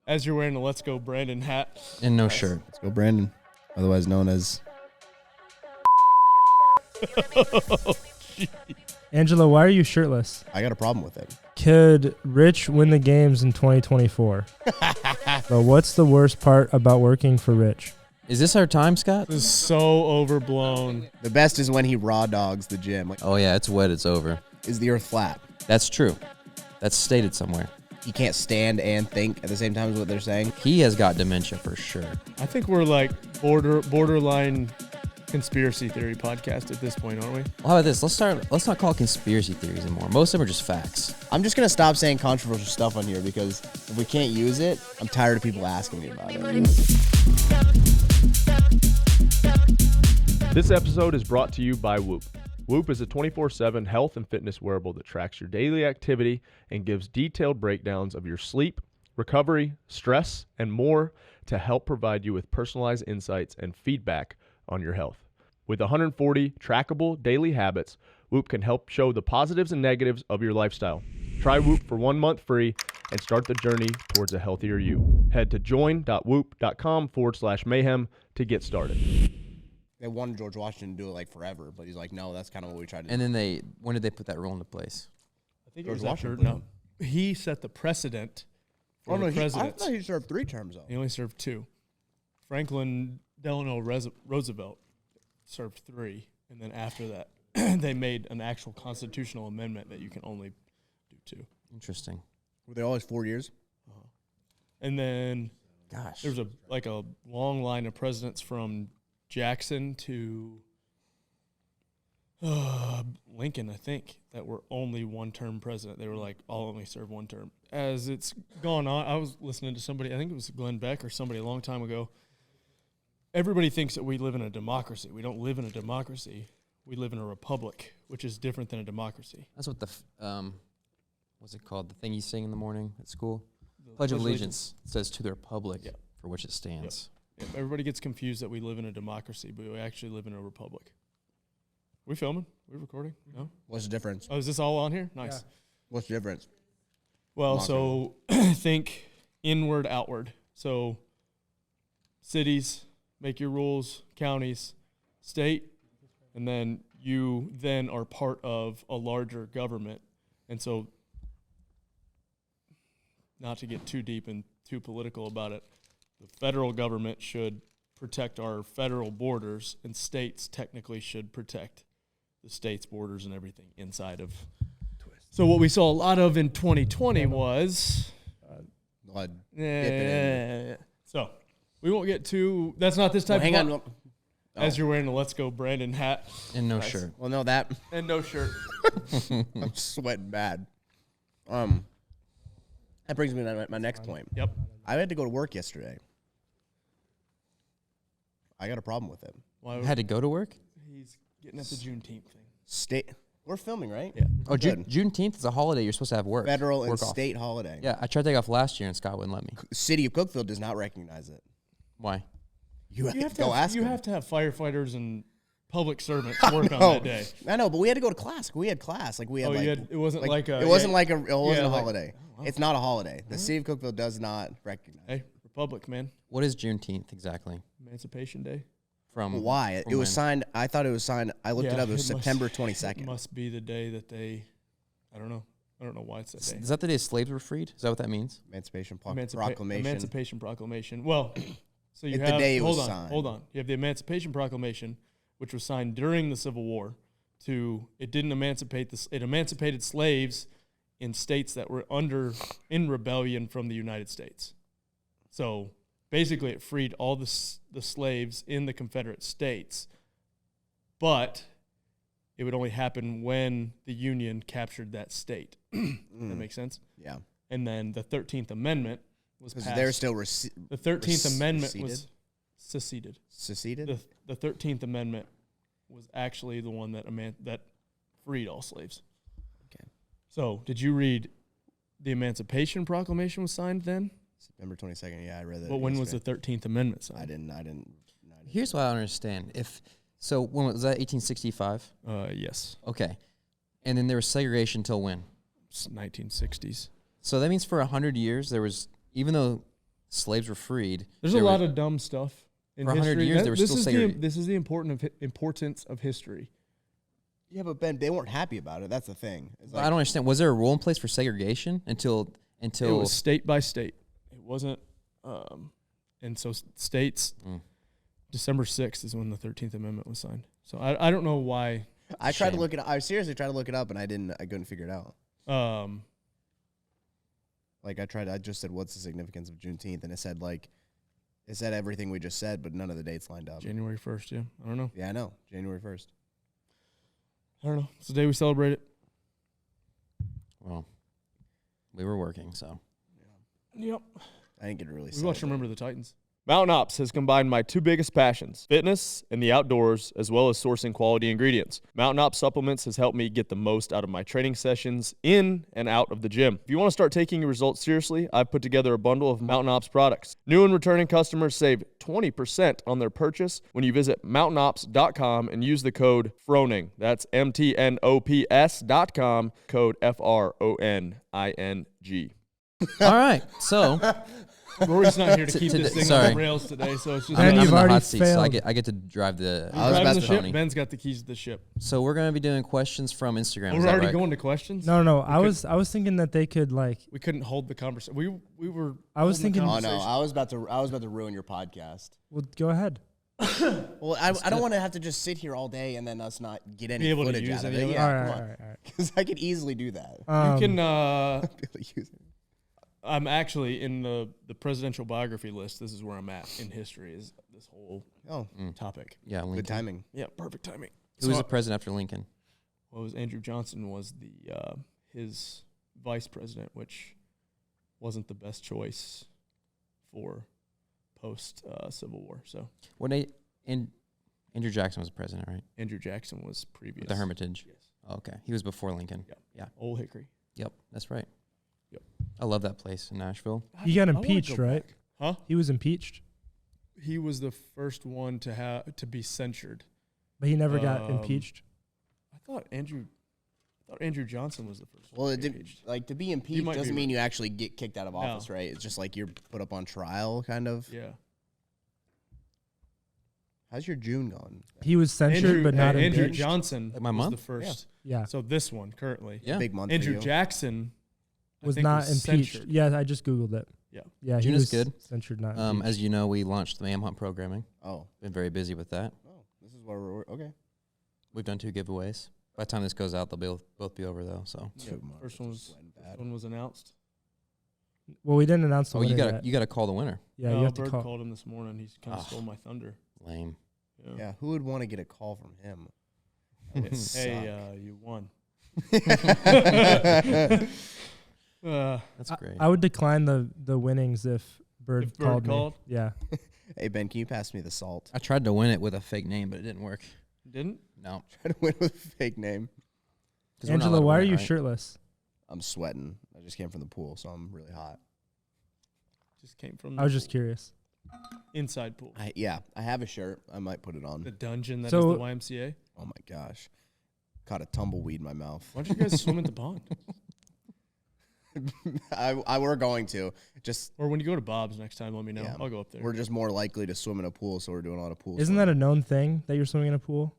As you're wearing a Let's Go Brandon hat. And no shirt. Let's go, Brandon. Otherwise known as... Angela, why are you shirtless? I got a problem with it. Could Rich win the games in 2024? But what's the worst part about working for Rich? Is this our time, Scott? This is so overblown. The best is when he raw dogs the gym. Like, Oh, yeah, it's wet. It's over. is the earth flat? That's true. That's stated somewhere. He can't stand and think at the same time is what they're saying. He has got dementia for sure. I think we're like borderline conspiracy theory podcast at this point, aren't we? Well, how about this? Let's not call it conspiracy theories anymore. Most of them are just facts. I'm just going to stop saying controversial stuff on here because if we can't use it, I'm tired of people asking me about it. This episode is brought to you by Whoop. Whoop is a 24/7 health and fitness wearable that tracks your daily activity and gives detailed breakdowns of your sleep, recovery, stress, and more to help provide you with personalized insights and feedback on your health. With 140 trackable daily habits, Whoop can help show the positives and negatives of your lifestyle. Try Whoop for 1 month free and start the journey towards a healthier you. Head to join.whoop.com/mayhem to get started. They wanted George Washington to do it like forever, but he's like, no, that's kind of what we tried to do. And then when did they put that rule into place? I think George it was after, Washington. no, he set the precedent for the I presidents. thought he served 3 terms, though. He only served 2. Franklin Delano Roosevelt served 3, and then after that, they made an actual constitutional amendment that you can only do 2. Interesting. Were they always 4 years? And then Gosh. there's a long line of presidents from Jackson to Lincoln, I think, that were only 1-term president. They were like, I'll only serve 1 term. As it's gone on, I was listening to somebody, I think it was Glenn Beck or somebody a long time ago. Everybody thinks that we live in a democracy. We don't live in a democracy. We live in a republic, which is different than a democracy. That's what what's it called? The thing you sing in the morning at school? Pledge of Allegiance. It says to the republic for which it stands. Yep, everybody gets confused that we live in a democracy, but we actually live in a republic. We filming? We recording? No? What's the difference? Oh, is this all on here? Nice. Yeah. What's the difference? Well, so think inward, outward. So cities, make your rules, counties, state, and then you then are part of a larger government. And so, not to get too deep and too political about it, the federal government should protect our federal borders, and states technically should protect the state's borders and everything inside of. So what we saw a lot of in 2020 was. So we won't get too. That's not this type hang of. on. As you're wearing a Let's Go Brandon hat. And no Nice. shirt. Well, no, that. And no shirt. I'm sweating bad. That brings me to my next point. Yep. I had to go to work yesterday. I got a problem with it. Why Had to go to work? he's getting at the Juneteenth thing. We're filming, right? Yeah. Oh, Good. Juneteenth is a holiday. You're supposed to have work. Federal and Work off. state holiday. Yeah, I tried to take off last year and Scott wouldn't let me. City of Cookeville does not recognize it. Why? You have You to go ask you them. have to have firefighters and public servants work on No. that day. I know, but we had to go to class. We had class. Like we had. Oh, like, you had, it wasn't like a. It wasn't yeah, like a. It wasn't a like- holiday. oh, wow. It's not a holiday. The city of Cookeville does not recognize. Hey, Republic, man. What is Juneteenth exactly? Emancipation Day. From Why? from It was when? signed. I thought it was signed. I looked it up. It was September It 22nd. must be the day that they. I don't know. I don't know why it's that day. Is that the day slaves were freed? Is that what that means? Emancipation Proclamation. Proclamation. Proclamation. Well, so you It's have. the day it hold was on. signed. Hold on. You have the Emancipation Proclamation, which was signed during the Civil War. It didn't emancipate it emancipated slaves in states that were in rebellion from the United States. So basically, it freed all the slaves in the Confederate States, but it would only happen when the Union captured that state. That makes sense? Yeah. And then the 13th Amendment was Because passed. they're still The 13th Amendment was seceded. seceded. The 13th Amendment was actually the one that freed all slaves. Okay. So, did you read the Emancipation Proclamation was signed then? September 22nd. Yeah, I read that. But when was the yesterday. 13th Amendment signed? I didn't. Here's what I don't understand. When was that? 1865. Yes. Okay, and then there was segregation until when? It's 1960s. So that means for 100 years there was, even though slaves were freed. There's a lot of dumb stuff in For 100 history. years, they were still segregated. This is the importance of history. Yeah, but Ben, they weren't happy about it. That's the thing. It's I don't understand. Was there a rule in place for segregation until? It was state by state. It wasn't, and so states. December 6th is when the 13th Amendment was signed. So I don't know why. I tried to look it up. I seriously tried to look it up, and I couldn't figure it out. Like I just said, what's the significance of Juneteenth? And it said everything we just said, but none of the dates lined up. January 1st, yeah. I don't know. Yeah, I know. January 1st. I don't know. It's the day we celebrate it. Well, we were working, so. Yep. I didn't get to really We watched Remember the Titans. Mountain Ops has combined my two biggest passions, fitness and the outdoors, as well as sourcing quality ingredients. Mountain Ops Supplements has helped me get the most out of my training sessions in and out of the gym. If you want to start taking your results seriously, I've put together a bundle of Mountain Ops products. New and returning customers save 20% on their purchase when you visit mountainops.com and use the code Froning. That's MTNOPS.com, code FRONING. All right, so. Rory's not here to keep this thing on the rails today, so it's just. And I'm you've in the already hot seat, so I failed. get to drive the. Driving the ship. pony. Ben's got the keys to the ship. So we're gonna be doing questions from Instagram. We're already going to questions. No. I was thinking that they could like. We couldn't hold the conversation. We were. I was holding the thinking- Oh no, conversation. I was about to ruin your podcast. Well, go ahead. Well, I don't want to have to just sit here all day and then us not get any Be able to footage use out of any it. of it? Yeah, all come on. right. Because I could easily do that. You can. Be able to use it. I'm actually in the presidential biography list. This is where I'm at in history. Is this whole topic? Yeah, Lincoln. Good timing. Yeah, perfect timing. Who was the president after Lincoln? Well, it was Andrew Johnson was the his vice president, which wasn't the best choice for post Civil War. So Andrew Jackson was the president, right? Andrew Jackson was previous. The Hermitage. Yes. Oh, okay, he was before Lincoln. Yeah. Old Hickory. Yep, that's right. Yep. I love that place in Nashville. He got I wanna impeached, go right? back. Huh? He was impeached, He was the first one to be censured. but he never got impeached. I thought Andrew Johnson was the first Well, one it to be did, impeached. like to be You impeached might be doesn't mean right. you actually get kicked out of office, right? It's just like you're put up on trial, kind of. Yeah. How's your June gone? He was censured, but not Andrew impeached. Johnson Like my was month? the first. Yeah, So this one currently. Yeah. Big month for Andrew you. Jackson I was think not impeached. censured. Yeah, I just googled it. Yeah. Yeah, he June was is good. censured, not impeached. As you know, we launched the Mayhem Hunt programming. Oh, Been very busy with that. this is where we're okay. We've done 2 giveaways. By the time this goes out, they'll both be over though. So. Yeah, first one was announced. Well, we didn't announce the Oh, winner yet. you gotta call the winner. Yeah, No, you have to Bird call. called him this morning. He's kind of stole my thunder. Lame. Yeah, who would want to get a call from him? Hey, you won. That's great. I would decline the winnings if Bird, If Bird called called? me. Yeah. Hey Ben, can you pass me the salt? I tried to win it with a fake name, but it didn't work. Didn't? No. Try to win with a fake name. 'Cause we're not Angela, allowed to why are win it, you right? shirtless? I'm sweating. I just came from the pool, so I'm really hot. Just came from. I was just curious. inside pool. I have a shirt. I might put it on. The dungeon that is So- the YMCA. Oh my gosh, caught a tumbleweed in my mouth. Why don't you guys swim at the pond? I were going to just. Or when you go to Bob's next time, let me know. Yeah. I'll go up there. We're just more likely to swim in a pool, so we're doing a lot of pool. Isn't that a known thing that you're swimming in a pool?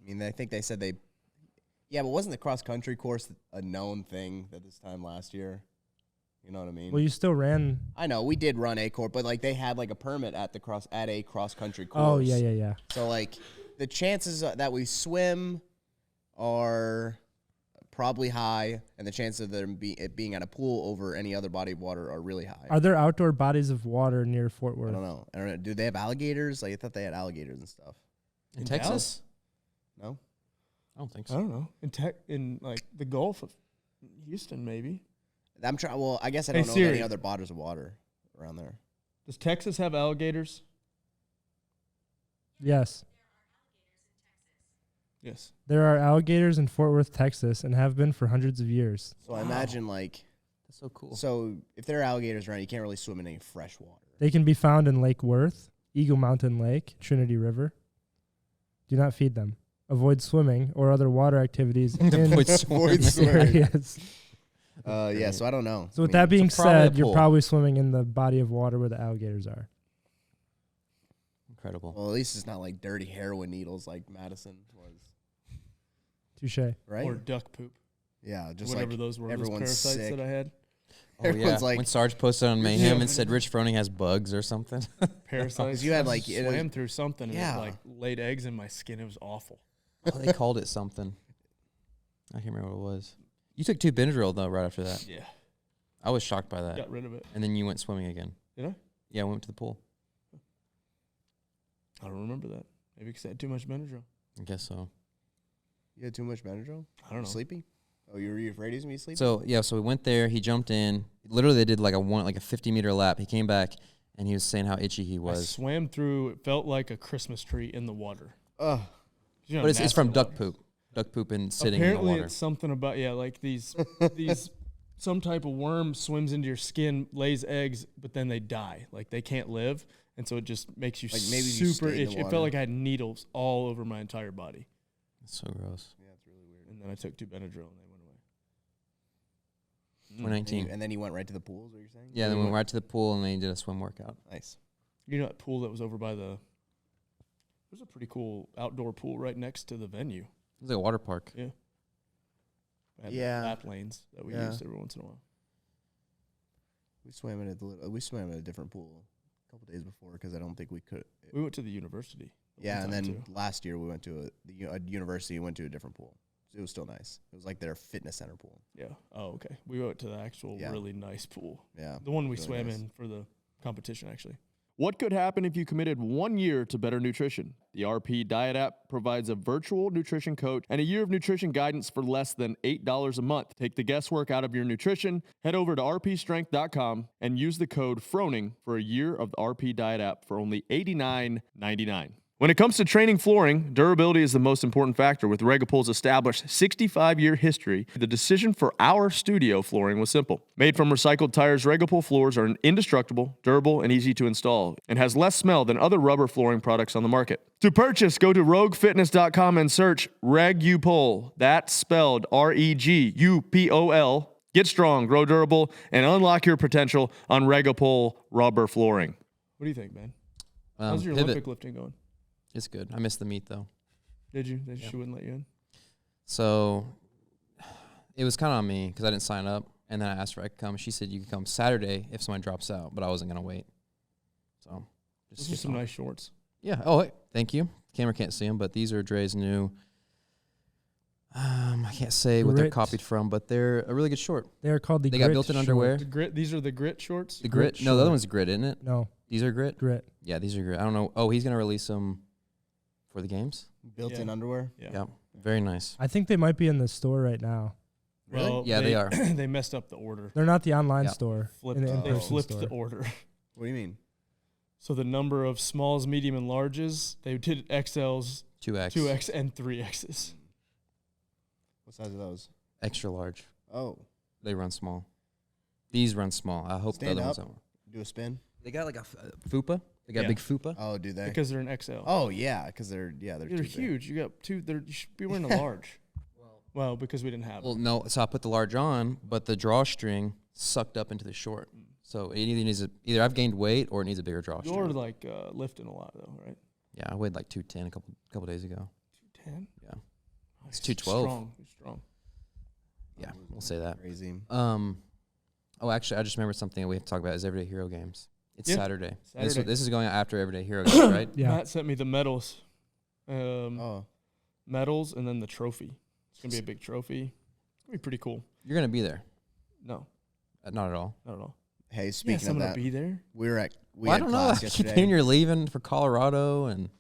I mean, I think they said they. Yeah, but wasn't the cross country course a known thing at this time last year? You know what I mean? Well, you still ran. I know we did run a course, but like they had like a permit at a cross country course. Oh, yeah. So like the chances that we swim are probably high, and the chances of it being at a pool over any other body of water are really high. Are there outdoor bodies of water near Fort Worth? I don't know. Do they have alligators? Like I thought they had alligators and stuff. In Texas? No. I don't think I so. don't know. In like the Gulf of Houston, maybe. I'm trying. Well, I guess I don't know of Siri. any other bodies of water around there. Does Texas have alligators? Yes. Yes. There are alligators in Fort Worth, Texas, and have been for hundreds of years. So I imagine like. That's so cool. So if there are alligators around, you can't really swim in any fresh water. They can be found in Lake Worth, Eagle Mountain Lake, Trinity River. Do not feed them. Avoid swimming or other water activities in Avoid Avoid swimming. swimming. areas Yeah, so I don't know. So with I mean, that being it's probably a said, you're pool. probably swimming in the body of water where the alligators are. Incredible. well, at least it's not like dirty heroin needles like Madison was, Touche. right? Or duck poop. Yeah, just Whatever like those were. Those everyone's parasites sick. that I had. Oh, yeah. everyone's like, When Sarge posted on Mayhem and said Rich Froning has bugs or something. Parasites. you had, I like, it swam was- through something and Yeah. it like laid eggs in my skin. It was awful. Oh, they called it something. I can't remember what it was. You took 2 Benadryl, though, right after that. Yeah. I was shocked by that. Got rid of it. And then you went swimming again. Did I? Yeah, I went to the pool. I don't remember that. Maybe because I had too much Benadryl. I guess so. you had too much Benadryl? I don't know. Sleepy? Oh, you were afraid he was going to be sleepy? So, yeah, so we went there. He jumped in. Literally, they did like a 50-meter lap. He came back, and he was saying how itchy he I was. swam through. It felt like a Christmas tree in the water. Ugh. You know But it's nasty from the duck water poop. Duck poop and sitting Apparently, in the water. it's something about like these some type of worm swims into your skin, lays eggs, but then they die. Like they can't live, and so it just makes you Like, maybe if you super stayed in the itchy. It water. felt like I had needles all over my entire body. It's so gross. Yeah, it's really weird. And then I took 2 Benadryl, and they went away. 2019. And then he went right to the pool, is what you're saying? Yeah, then we went right to the pool, and then he did a swim workout. Nice. You know that pool that was over by the? There's a pretty cool outdoor pool right next to the venue. It was like a water park. Yeah. Had Yeah. lap lanes that we Yeah. used every once in a while. We swam in a different pool a couple days before because I don't think we could. We went to the university. Yeah, and one then time, too. last year we went to a university and went to a different pool. It was still nice. It was like their fitness center pool. Yeah. Oh, okay. We went to the actual Yeah. really nice pool. Yeah. The one we Really swam nice. in for the competition, actually. What could happen if you committed 1 year to better nutrition? The RP Diet app provides a virtual nutrition coach and a year of nutrition guidance for less than $8 a month. Take the guesswork out of your nutrition. Head over to rpstrength.com and use the code Froning for a year of the RP Diet app for only $89.99. When it comes to training flooring, durability is the most important factor. With Regapol's established 65-year history, the decision for our studio flooring was simple. Made from recycled tires, Regapol floors are indestructible, durable, and easy to install, and has less smell than other rubber flooring products on the market. To purchase, go to roguefitness.com and search Regupol. That's spelled REGUPOL. Get strong, grow durable, and unlock your potential on Regapol rubber flooring. What do you think, man? How's your Pivot. Olympic lifting going? It's good. I missed the meet, though. Did you? She wouldn't let you in? So it was kind of on me because I didn't sign up. And then I asked her I could come. She said you could come Saturday if someone drops out, but I wasn't going to wait. So just Those are skipped some on. nice shorts. Yeah. Oh, wait. Thank you. Camera can't see them, but these are Dre's new. I can't say what they're Grit. copied from, but they're a really good short. They are called the They grit got built-in short. underwear. The grit. These are the grit shorts. The grit? Grit No, the other short. one's grit, isn't it? No, These are grit? grit. Yeah, these are grit. I don't know. Oh, he's going to release them for the games? Built-in Yeah. underwear. Yeah. Very nice. I think they might be in the store right now. Really? Well, Yeah, they are. They messed up the order. They're not the online Yeah. store. Flipped, in the they in-person flipped store. the order. What do you mean? So the number of smalls, medium, and larges, they did XLs, 2X. 2X, and 3Xs. What size are those? Extra large. Oh, They run small. These run small. I hope Stand the other up. ones don't. do a spin. They got like a fupa. They got Yeah. big fupa. Oh, do they? Because they're an XL. Oh yeah, because they're they're too big. huge. You got two. You should be wearing a large. Well, because we didn't have Well, them. no. So I put the large on, but the drawstring sucked up into the short. So it either needs either I've gained weight or it needs a bigger drawstring. You're like lifting a lot though, right? Yeah, I weighed like 210 a couple days ago. 210. Yeah. It's 212. Strong. You're strong. Yeah, we'll say that. Crazy. Oh, actually, I just remembered something that we have to talk about is Everyday Hero Games. It's Yeah. Saturday. Saturday. This is going out after Everyday Hero Games, right? Yeah. Matt sent me the medals. Oh, Medals and then the trophy. It's gonna be a big trophy. It's gonna be pretty cool. You're going to be there. No, Not at all. not at all. hey, Yeah, speaking of someone that, to be there. we Well, I had don't know. class I keep yesterday. hearing you're leaving for Colorado, and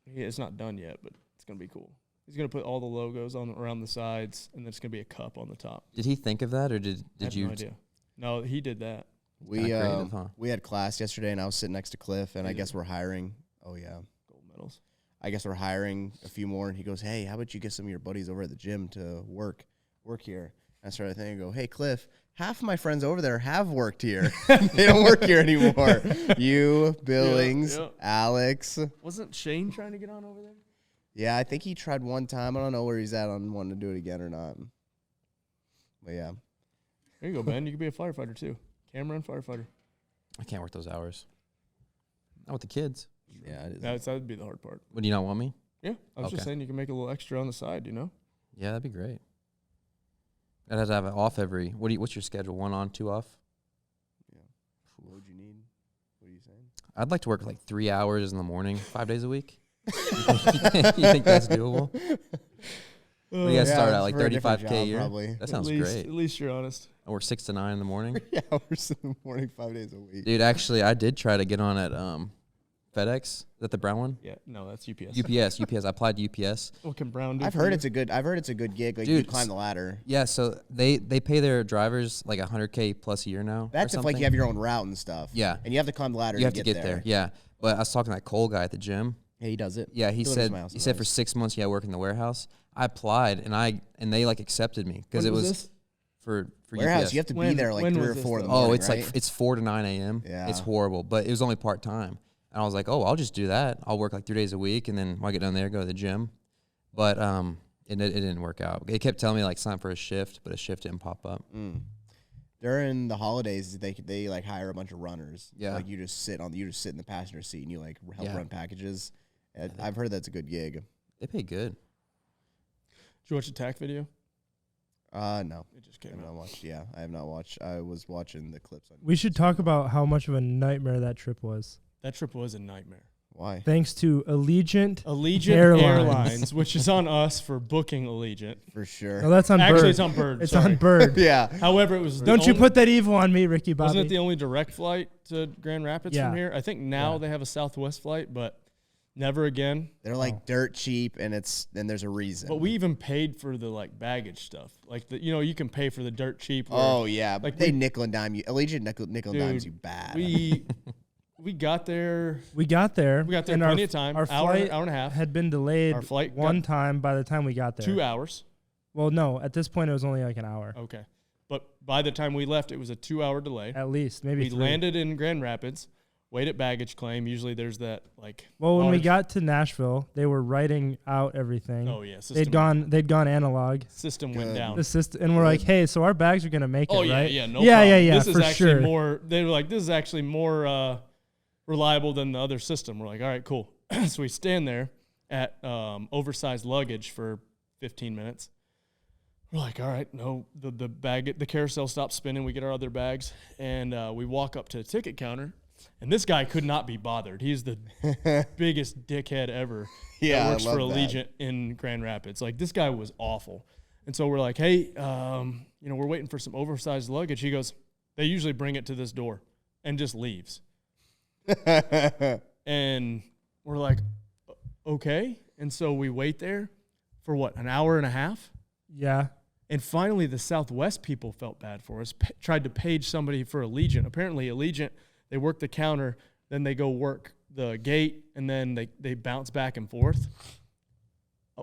Yeah, it's not done yet, but it's gonna be cool. He's gonna put all the logos on around the sides, and then it's gonna be a cup on the top. did he think of that, or did I have you? no idea. No, he did that. We Kinda creative, huh? we had class yesterday, and I was sitting next to Cliff, and I guess we're hiring. Oh yeah, Gold medals. I guess we're hiring a few more. And he goes, "Hey, how about you get some of your buddies over at the gym to work here?" I started thinking, I go, "Hey, Cliff, half of my friends over there have worked here. They don't work here anymore. You, Billings, yeah. Alex. Wasn't Shane trying to get on over there? Yeah, I think he tried one time. I don't know where he's at on wanting to do it again or not. But yeah, There you go, Ben. You could be a firefighter too. Camera and firefighter. I can't work those hours. Not with the kids. Yeah, it is. That would be the hard part. Would you not want me? Yeah, I was just Okay. saying you can make a little extra on the side, you know? Yeah, that'd be great. I'd have to have it off every. What's your schedule? 1 on, 2 off? Yeah. What would you need? What are you saying? I'd like to work like 3 hours in the morning, 5 days a week. You think that's doable? What do you guys start at, like for a different 35K a job, year? Probably. That sounds at least, great. At least you're honest. I work 6 to 9 in the morning. 3 hours in the morning, 5 days a week. Dude, actually, I did try to get on at FedEx. Is that the brown one? Yeah, no, that's UPS. UPS. I applied to UPS. What can Brown do? I've for heard you? it's a good gig. Like Dude, you climb the ladder. Yeah, so they pay their drivers like 100K plus a year now. That's or if like something. you have your own route and stuff. Yeah. And you have to climb the ladder. You have to get there. Yeah, but I was talking to that Cole guy at the gym. Yeah, he does it. Yeah, he Delivers said my house he said for sometimes. 6 months, yeah, I work in the warehouse. I applied and they like accepted me because When it was this? for Warehouse, UPS. you have to be When- there like when 3 was or this, 4 in the though? morning. Oh, it's right? like it's 4 to 9 a.m. Yeah. It's horrible, but it was only part time. And I was like, oh, I'll just do that. I'll work like 3 days a week, and then when I get down there, go to the gym. But it didn't work out. They kept telling me like sign for a shift, but a shift didn't pop up. During the holidays, they like hire a bunch of runners. Yeah. Like you just sit in the passenger seat and you like help Yeah. run packages. I've heard that's a good gig. They pay good. Did you watch the TAC video? No. It just I came have out. not watched. Yeah, I have not watched. I was watching the clips on. We should talk about how much of a nightmare that trip was. That trip was a nightmare. Why? Thanks to Allegiant Allegiant Airlines. Airlines, which is on us for booking Allegiant. For sure. No, that's on Actually, Bird. it's on Bird. It's sorry. on Bird. Yeah. However, it was. the Don't you only- put that evil on me, Ricky Bobby. Wasn't it the only direct flight to Grand Rapids Yeah. from here? I think now Yeah. they have a Southwest flight, but never again. They're like dirt cheap, and there's a reason. But we even paid for the like baggage stuff. Like you can pay for the dirt cheap. where- Oh yeah, Like they we- nickel and dime you. Allegiant nickel and dimes you bad. We got there. We got there. We got there and plenty of time. Our hour flight and a half. had been delayed Our flight one got- time by the time we got there. 2 hours. Well, no, at this point it was only like an hour. Okay. But by the time we left, it was a 2-hour delay. At least, maybe We 3. landed in Grand Rapids, wait at baggage claim. Usually there's that like. Well, when we large- got to Nashville, they were writing out everything. Oh yeah, They'd gone analog. System went Good. down. The system, and we're like, hey, so our bags are gonna make Oh it, yeah, right? yeah, no yeah, problem. yeah, yeah, This is for actually sure. more. They were like, this is actually more reliable than the other system. We're like, all right, cool. So we stand there at oversized luggage for 15 minutes. We're like, all right, no, the carousel stops spinning. We get our other bags, and we walk up to the ticket counter. And this guy could not be bothered. He's the biggest dickhead ever. Yeah, I that works for love that. Allegiant in Grand Rapids. Like this guy was awful. And so we're like, hey, we're waiting for some oversized luggage. He goes, they usually bring it to this door, and just leaves. And we're like, okay. And so we wait there for what, an hour and a half? Yeah. And finally, the Southwest people felt bad for us, tried to page somebody for Allegiant. Apparently, Allegiant, they work the counter, then they go work the gate, and then they bounce back and forth.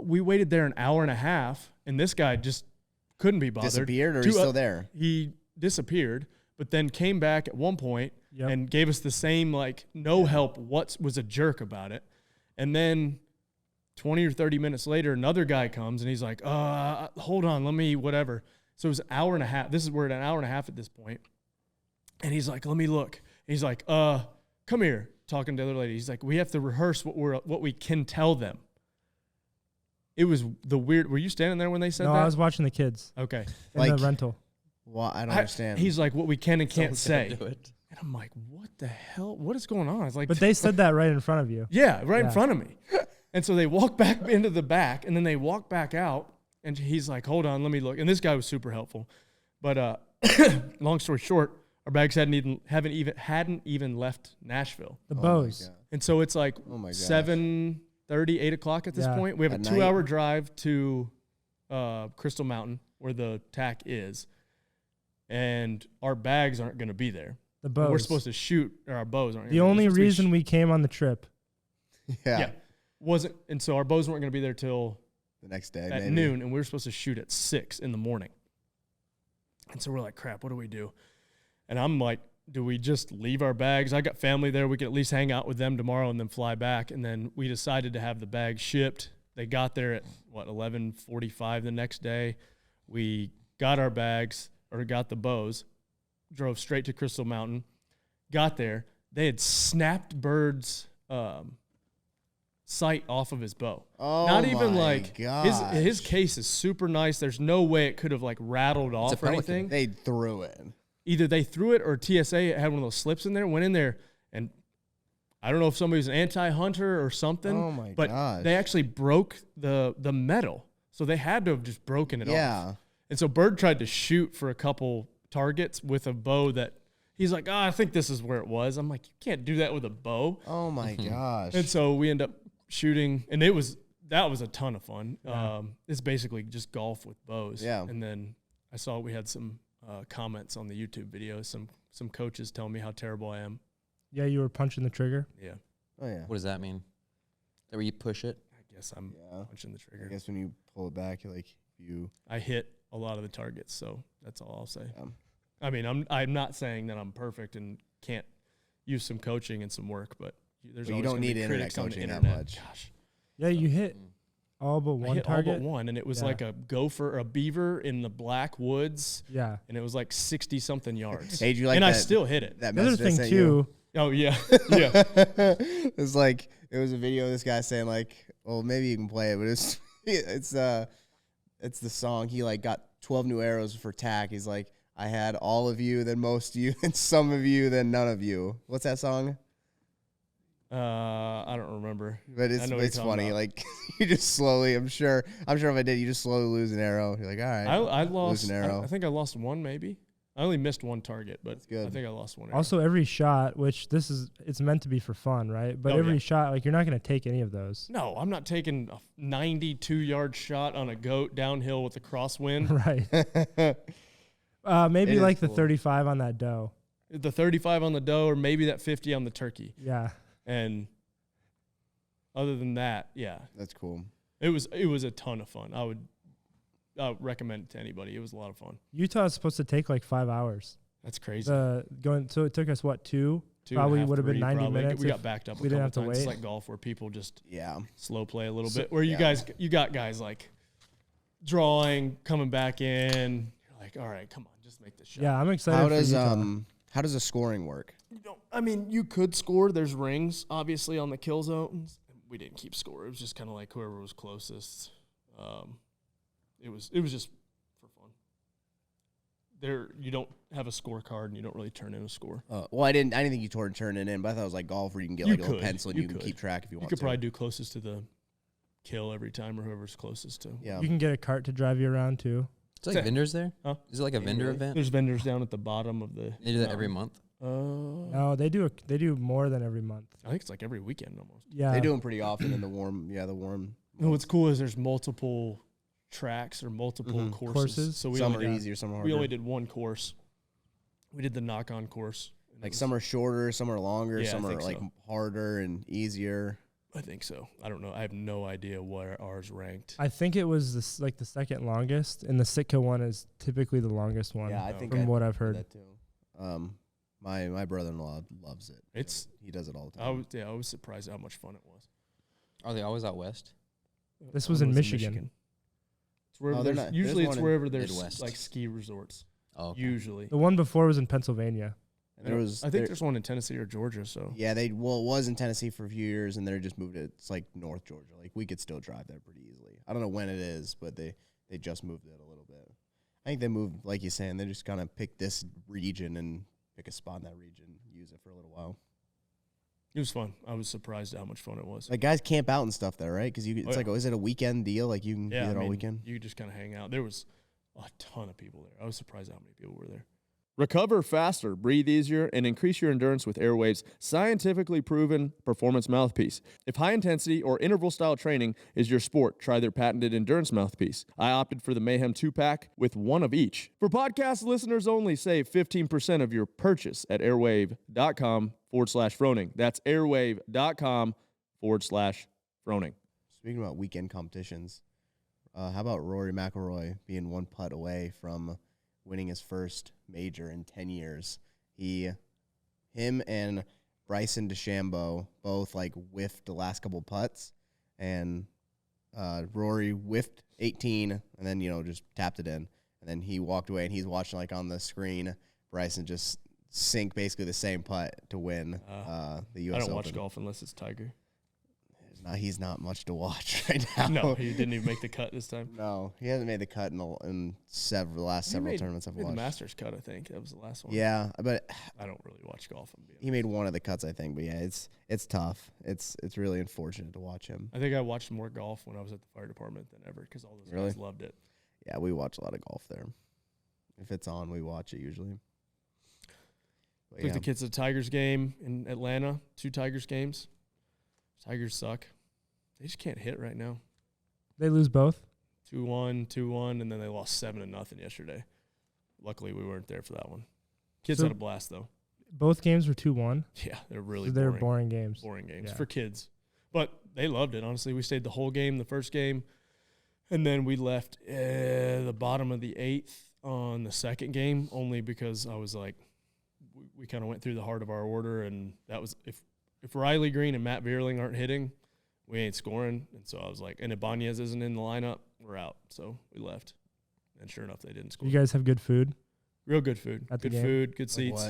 We waited there an hour and a half, and this guy just couldn't be bothered. Disappeared, or he's still there? He disappeared, but then came back at one point Yep. and gave us the same, like, no help, was a jerk about it. And then 20 or 30 minutes later, another guy comes, and he's like, hold on, let me, whatever. So it was an hour and a half. We're at an hour and a half at this point. And he's like, let me look. And he's like, come here, talking to the other lady. He's like, we have to rehearse what we can tell them. It was the weird. Were you standing there when they said No, that? I was watching the kids Okay. in Like- the rental. Well, I don't understand. He's like, what we can and can't Someone's say. gotta do it. And I'm like, what the hell? What is going on? I was like, But they said that right in front of you. yeah, right in Yeah. front of me. And so they walk back into the back, and then they walk back out, and he's like, hold on, let me look. And this guy was super helpful. But long story short, our bags hadn't even left Nashville. The Oh my bows. God. And so it's like Oh my gosh. 7:30, 8 o'clock at this Yeah. point. We have At a night? 2-hour drive to Crystal Mountain, where the TAC is. And our bags aren't going to be there. The bows. We're supposed to shoot, or our bows aren't. The gonna be only there. We're supposed to be reason we came on the trip. Yeah. wasn't, and so our bows weren't going to be there till The next day, at maybe. noon, and we were supposed to shoot at 6 in the morning. And so we're like, crap, what do we do? And I'm like, do we just leave our bags? I got family there. We could at least hang out with them tomorrow and then fly back. And then we decided to have the bags shipped. They got there at 11:45 the next day. We got our bags, or got the bows, drove straight to Crystal Mountain, got there. They had snapped Bird's sight off of his bow. Oh, not even my like his gosh. case is super nice. There's no way it could have like rattled off or pelican. anything. They threw it. Either they threw it or TSA had one of those slips in there, went in there, and I don't know if somebody was an anti-hunter or something. Oh, my but gosh. they actually broke the metal. So they had to have just broken it off. And so Bird tried to shoot for a couple targets with a bow that he's like, I think this is where it was. I'm like, you can't do that with a bow. Oh, my gosh. And so we end up shooting, and that was a ton of fun. It's basically just golf with bows. Yeah. And then I saw we had some comments on the YouTube video. Some coaches telling me how terrible I am. Yeah, you were punching the trigger. Yeah. Oh, yeah. What does that mean? That where you push it? I guess I'm punching the I trigger. guess when you pull it back, you I hit a lot of the targets, so that's all I'll say. Yeah. I mean, I'm not saying that I'm perfect and can't use some coaching and some work, but there's But you always don't gonna be need internet critics on the coaching that internet. much. Gosh. Yeah, you hit all but I one hit target. all but one, and it was Yeah. like a gopher, a beaver in the black woods, Yeah. and it was like 60-something yards. Hey, did you like and I that- still hit it. That The other message I thing sent too. Oh, yeah. Yeah. It was like, it was a video of this guy saying like, well, maybe you can play it, but it's the song. He like got 12 new arrows for tack. He's like, I had all of you, then most of you, then some of you, then none of you. What's that song? I don't remember. But I know what it's you're talking funny. about. Like you just slowly, I'm sure if I did, you just slowly lose an arrow. You're like, all right. I lost. Lose an arrow. I think I lost one, maybe. I only missed one target, but That's good. I think I lost one arrow. Also, every shot, which it's meant to be for fun, right? But Oh, every yeah. shot, like you're not going to take any of those. No, I'm not taking a 92-yard shot on a goat downhill with a crosswind. Right. Maybe It is like the cool. 35 on that doe. The 35 on the doe, or maybe that 50 on the turkey. Yeah. And other than that, yeah, That's cool. it was a ton of fun. I would recommend it to anybody. It was a lot of fun. Utah is supposed to take like 5 hours. That's crazy. So it took us what, 2? 2.5, probably would have been 3 90 probably. minutes We if got backed up a we didn't couple have to times. It's wait. like golf where people just Yeah. slow play a little So- bit. Where you got guys like drawing, coming back in. You're like, all right, come on, just make this shot. Yeah, I'm excited How for does Utah. how does the scoring work? I mean, you could score. There's rings, obviously, on the kill zones. We didn't keep score. It was just kind of like whoever was closest. It was just for fun. You don't have a scorecard, and you don't really turn in a score. Well, I didn't think you turn it in, but I thought it was like golf where you can get You like a little could. pencil and You you can could. keep track if you You want could to. probably do closest to the kill every time, or whoever's closest to. Yeah. You can get a cart to drive you around too. It's like vendors there? Huh? Is it like a vendor event? There's vendors down at the bottom of the. They do that every month? No, they do more than every month. I think it's like every weekend almost. Yeah. They do them pretty often in the warm. Yeah, the warm. And what's cool is there's multiple tracks or multiple courses. So we Some only are did, easier, some are harder. we only did one course. We did the knock-on course. and it Like was- some are shorter, some are longer, Yeah, I some are think like so. harder and easier. I think so. I don't know. I have no idea where ours ranked. I think it was the second longest, and the Sitka one is typically the longest one. Yeah, I think from I what I've heard heard. that too. My brother-in-law loves it. It's He does it all the I time. was surprised at how much fun it was. Are they always out west? This was in Michigan. It's wherever Oh, they're there's, not- usually there's it's one in wherever there's Midwest. like ski resorts. Oh, okay. Usually. The one before was in Pennsylvania. And there was, I think there's one in Tennessee or Georgia. So yeah, it was in Tennessee for a few years, and they just moved it. It's like North Georgia. Like we could still drive there pretty easily. I don't know when it is, but they just moved it a little bit. I think they moved, like you're saying, they just kind of pick this region and pick a spot in that region, use it for a little while. it was fun. I was surprised at how much fun it was. Like guys camp out and stuff there, right? Because it's yeah. like, is it a weekend deal? Like you can Yeah, be there I all mean, weekend. you could just kind of hang out. There was a ton of people there. I was surprised at how many people were there. Recover faster, breathe easier, and increase your endurance with Airwave's scientifically proven performance mouthpiece. If high intensity or interval style training is your sport, try their patented endurance mouthpiece. I opted for the Mayhem 2-pack with one of each. For podcast listeners only, save 15% of your purchase at airwave.com/Froning. That's airwave.com/Froning. Speaking about weekend competitions, how about Rory McIlroy being one putt away from winning his first major in 10 years? Him and Bryson DeChambeau both like whiffed the last couple putts, and Rory whiffed 18 and then just tapped it in, and And then he walked away, and he's watching, like, on the screen, Bryson just sink basically the same putt to win the U.S. I don't watch Open. golf unless it's Tiger. He's not much to watch right now. No, he didn't even make the cut this time. No, he hasn't made the cut in the last several tournaments I've made watched. the Masters cut, I think. That was the last one. Yeah, but I don't really watch golf. he made one of the cuts, I think. But yeah, it's tough. It's really unfortunate to watch him. I think I watched more golf when I was at the fire department than ever because all those guys loved it. Yeah, we watch a lot of golf there. If it's on, we watch it usually. But Took the kids to the Tigers game in Atlanta. 2 Tigers games. Tigers suck. They just can't hit right now. They lose both? 2-1, 2-1, and then they lost 7-0 yesterday. Luckily, we weren't there for that one. Kids So had a blast, though. Both games were 2-1? Yeah, they're really they're boring. boring games. Boring games Yeah. for kids. But they loved it, honestly. We stayed the whole game, the first game, and then we left the bottom of the 8th on the second game, only because I was like, we kind of went through the heart of our order, and that was if Riley Green and Matt Vierling aren't hitting, we ain't scoring. And so I was like, and Ibanez isn't in the lineup, we're out. So we left. And sure enough, they didn't score. You guys have good food? Real good food. At the Good game? food, good Like seats.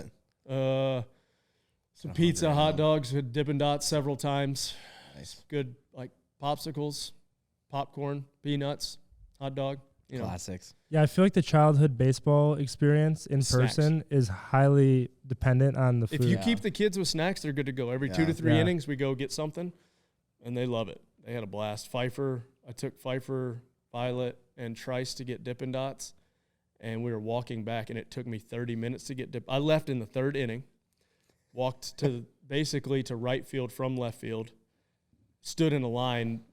what? Some I'm pizza, hungry hot now. dogs, with Dippin' Dots several times. Nice. Good, like popsicles, popcorn, peanuts, hot dog. You know, Classics. Yeah, I feel like the childhood baseball experience in Snacks. person is highly dependent on the food. if you Yeah. keep the kids with snacks, they're good to go. Every 2 to 3 Yeah. innings, we go get something, and they love it. They had a blast. I took Pfeiffer, Violet, and Trice to get Dippin' Dots, and we were walking back, and it took me 30 minutes to get I left in the 3rd inning, walked to basically to right field from left field, stood in a line.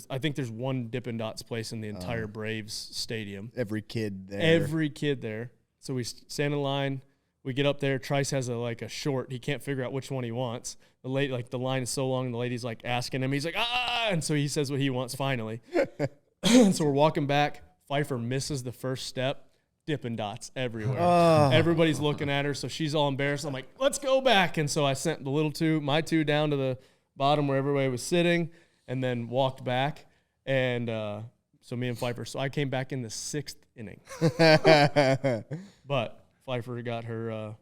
I think there's one Dippin' Dots place in the entire Braves stadium. Every kid there. Every kid there. So we stand in line. We get up there. Trice has a short. He can't figure out which one he wants. The line is so long, and the lady's like asking him. He's like, and so he says what he wants finally. So we're walking back. Pfeiffer misses the first step. Dippin' Dots everywhere. Everybody's looking at her, so she's all embarrassed. I'm like, let's go back. And so I sent my two down to the bottom where everybody was sitting, and then walked back. And so me and Pfeiffer. So I came back in the 6th inning. But Pfeiffer got her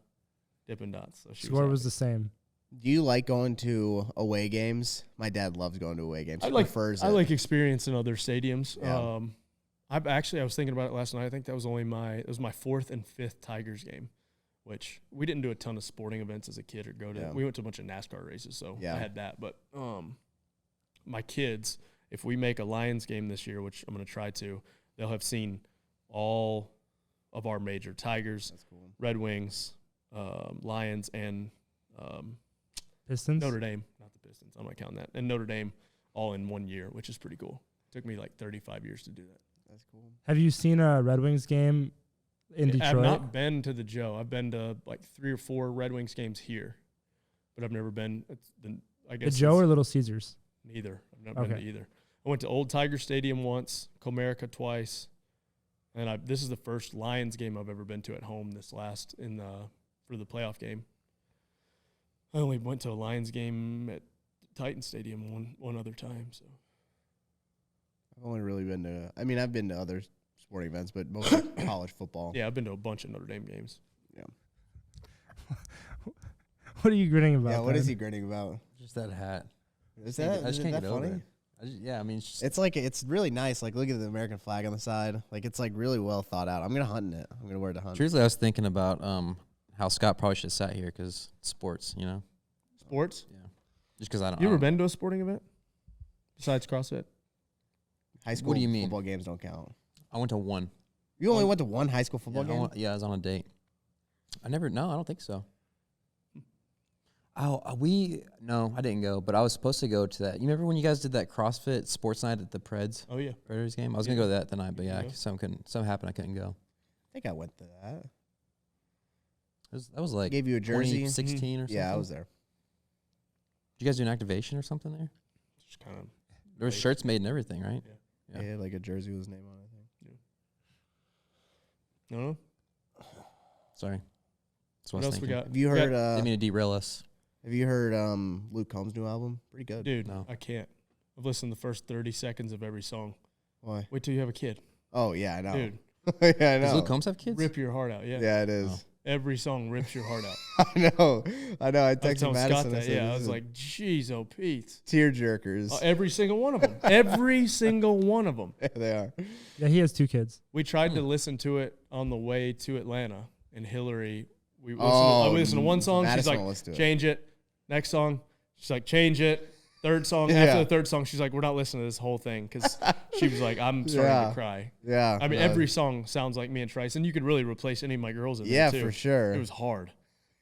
Dippin' Dots. So she Score was was the same. Do you like going to away games? My dad loves going to away games. He prefers I it. like experience in other stadiums. Yeah. I was thinking about it last night. I think that was only my 4th and 5th Tigers game, which we didn't do a ton of sporting events as a kid or go to. Yeah. We went to a bunch of NASCAR races, so Yeah. I had that. But my kids, if we make a Lions game this year, which I'm going to try to, they'll have seen all of our major Tigers, That's cool. Red Wings, Lions, and Pistons? Notre Dame. Not the Pistons. I'm not counting that. And Notre Dame all in 1 year, which is pretty cool. Took me like 35 years to do that. That's cool. Have you seen a Red Wings game in Detroit? I've not been to the Joe. I've been to like 3 or 4 Red Wings games here, but I've never been. I guess the Joe or Little Caesars? neither. I've never been Okay. to either. I went to Old Tiger Stadium once, Comerica twice, and this is the first Lions game I've ever been to at home. For the playoff game. I only went to a Lions game at Titan Stadium one other time. So I've only really been to. I mean, I've been to other sporting events, but mostly college football. yeah, I've been to a bunch of Notre Dame games. What are you grinning about? Yeah. What is Ben? he grinning about? Just that hat. Is I that just is can't that get over funny? it. Yeah, I mean, it's just, It's really nice. Like, look at the American flag on the side. Like, it's like really well thought out. I'm gonna hunt in it. I'm gonna wear it to hunt. truthfully, I was thinking about how Scott probably should have sat here because sports, Sports? Yeah. Just because I don't. You I ever don't- been to a sporting event besides CrossFit? High school do you mean? football games don't count. I went to one. You only went to one high school football game? Yeah, I was on a date. No, I don't think so. Oh, no, I didn't go, but I was supposed to go to that. You remember when you guys did that CrossFit sports night at the Preds Oh yeah. Predators game? I was gonna go to that tonight, but yeah, Yeah. something happened. I couldn't go. I think I went to that. That was like Gave you a jersey. 2016 or something. Yeah, I was there. Did you guys do an activation or something there? Just kind of. There was Right. shirts made and everything, right? Yeah, Yeah. like a jersey with his name on it. I think. No. Sorry. That's What I was else we thinking. got? Have you We got- heard? Didn't mean to derail us. Have you heard Luke Combs' new album? Pretty good. Dude, No. I can't. I've listened to the first 30 seconds of every song. Why? Wait till you have a kid. Oh yeah, I know. Dude, Yeah, I Does know. Luke Combs have kids? Rip your heart out. Yeah. Yeah, it is. Oh. Every song rips your heart out. I know. I I was texted telling Madison. Scott that. said, Yeah, I "This was is like, "Jeez, oh Pete." tear jerkers. Every single one of them. Every single one of them. Yeah, they are. Yeah, he has 2 kids. We tried to listen to it on the way to Atlanta, and Hillary, I Oh, listened to one song. Madison She's like, won't listen to it. change it. Next song, she's like, change it. Third song. Yeah. After the third song, she's like, we're not listening to this whole thing because she was like, I'm starting Yeah. to cry. Yeah. I mean, no. every song sounds like me and Trice, and you could really replace any of my girls in Yeah, there too. for sure. It was hard.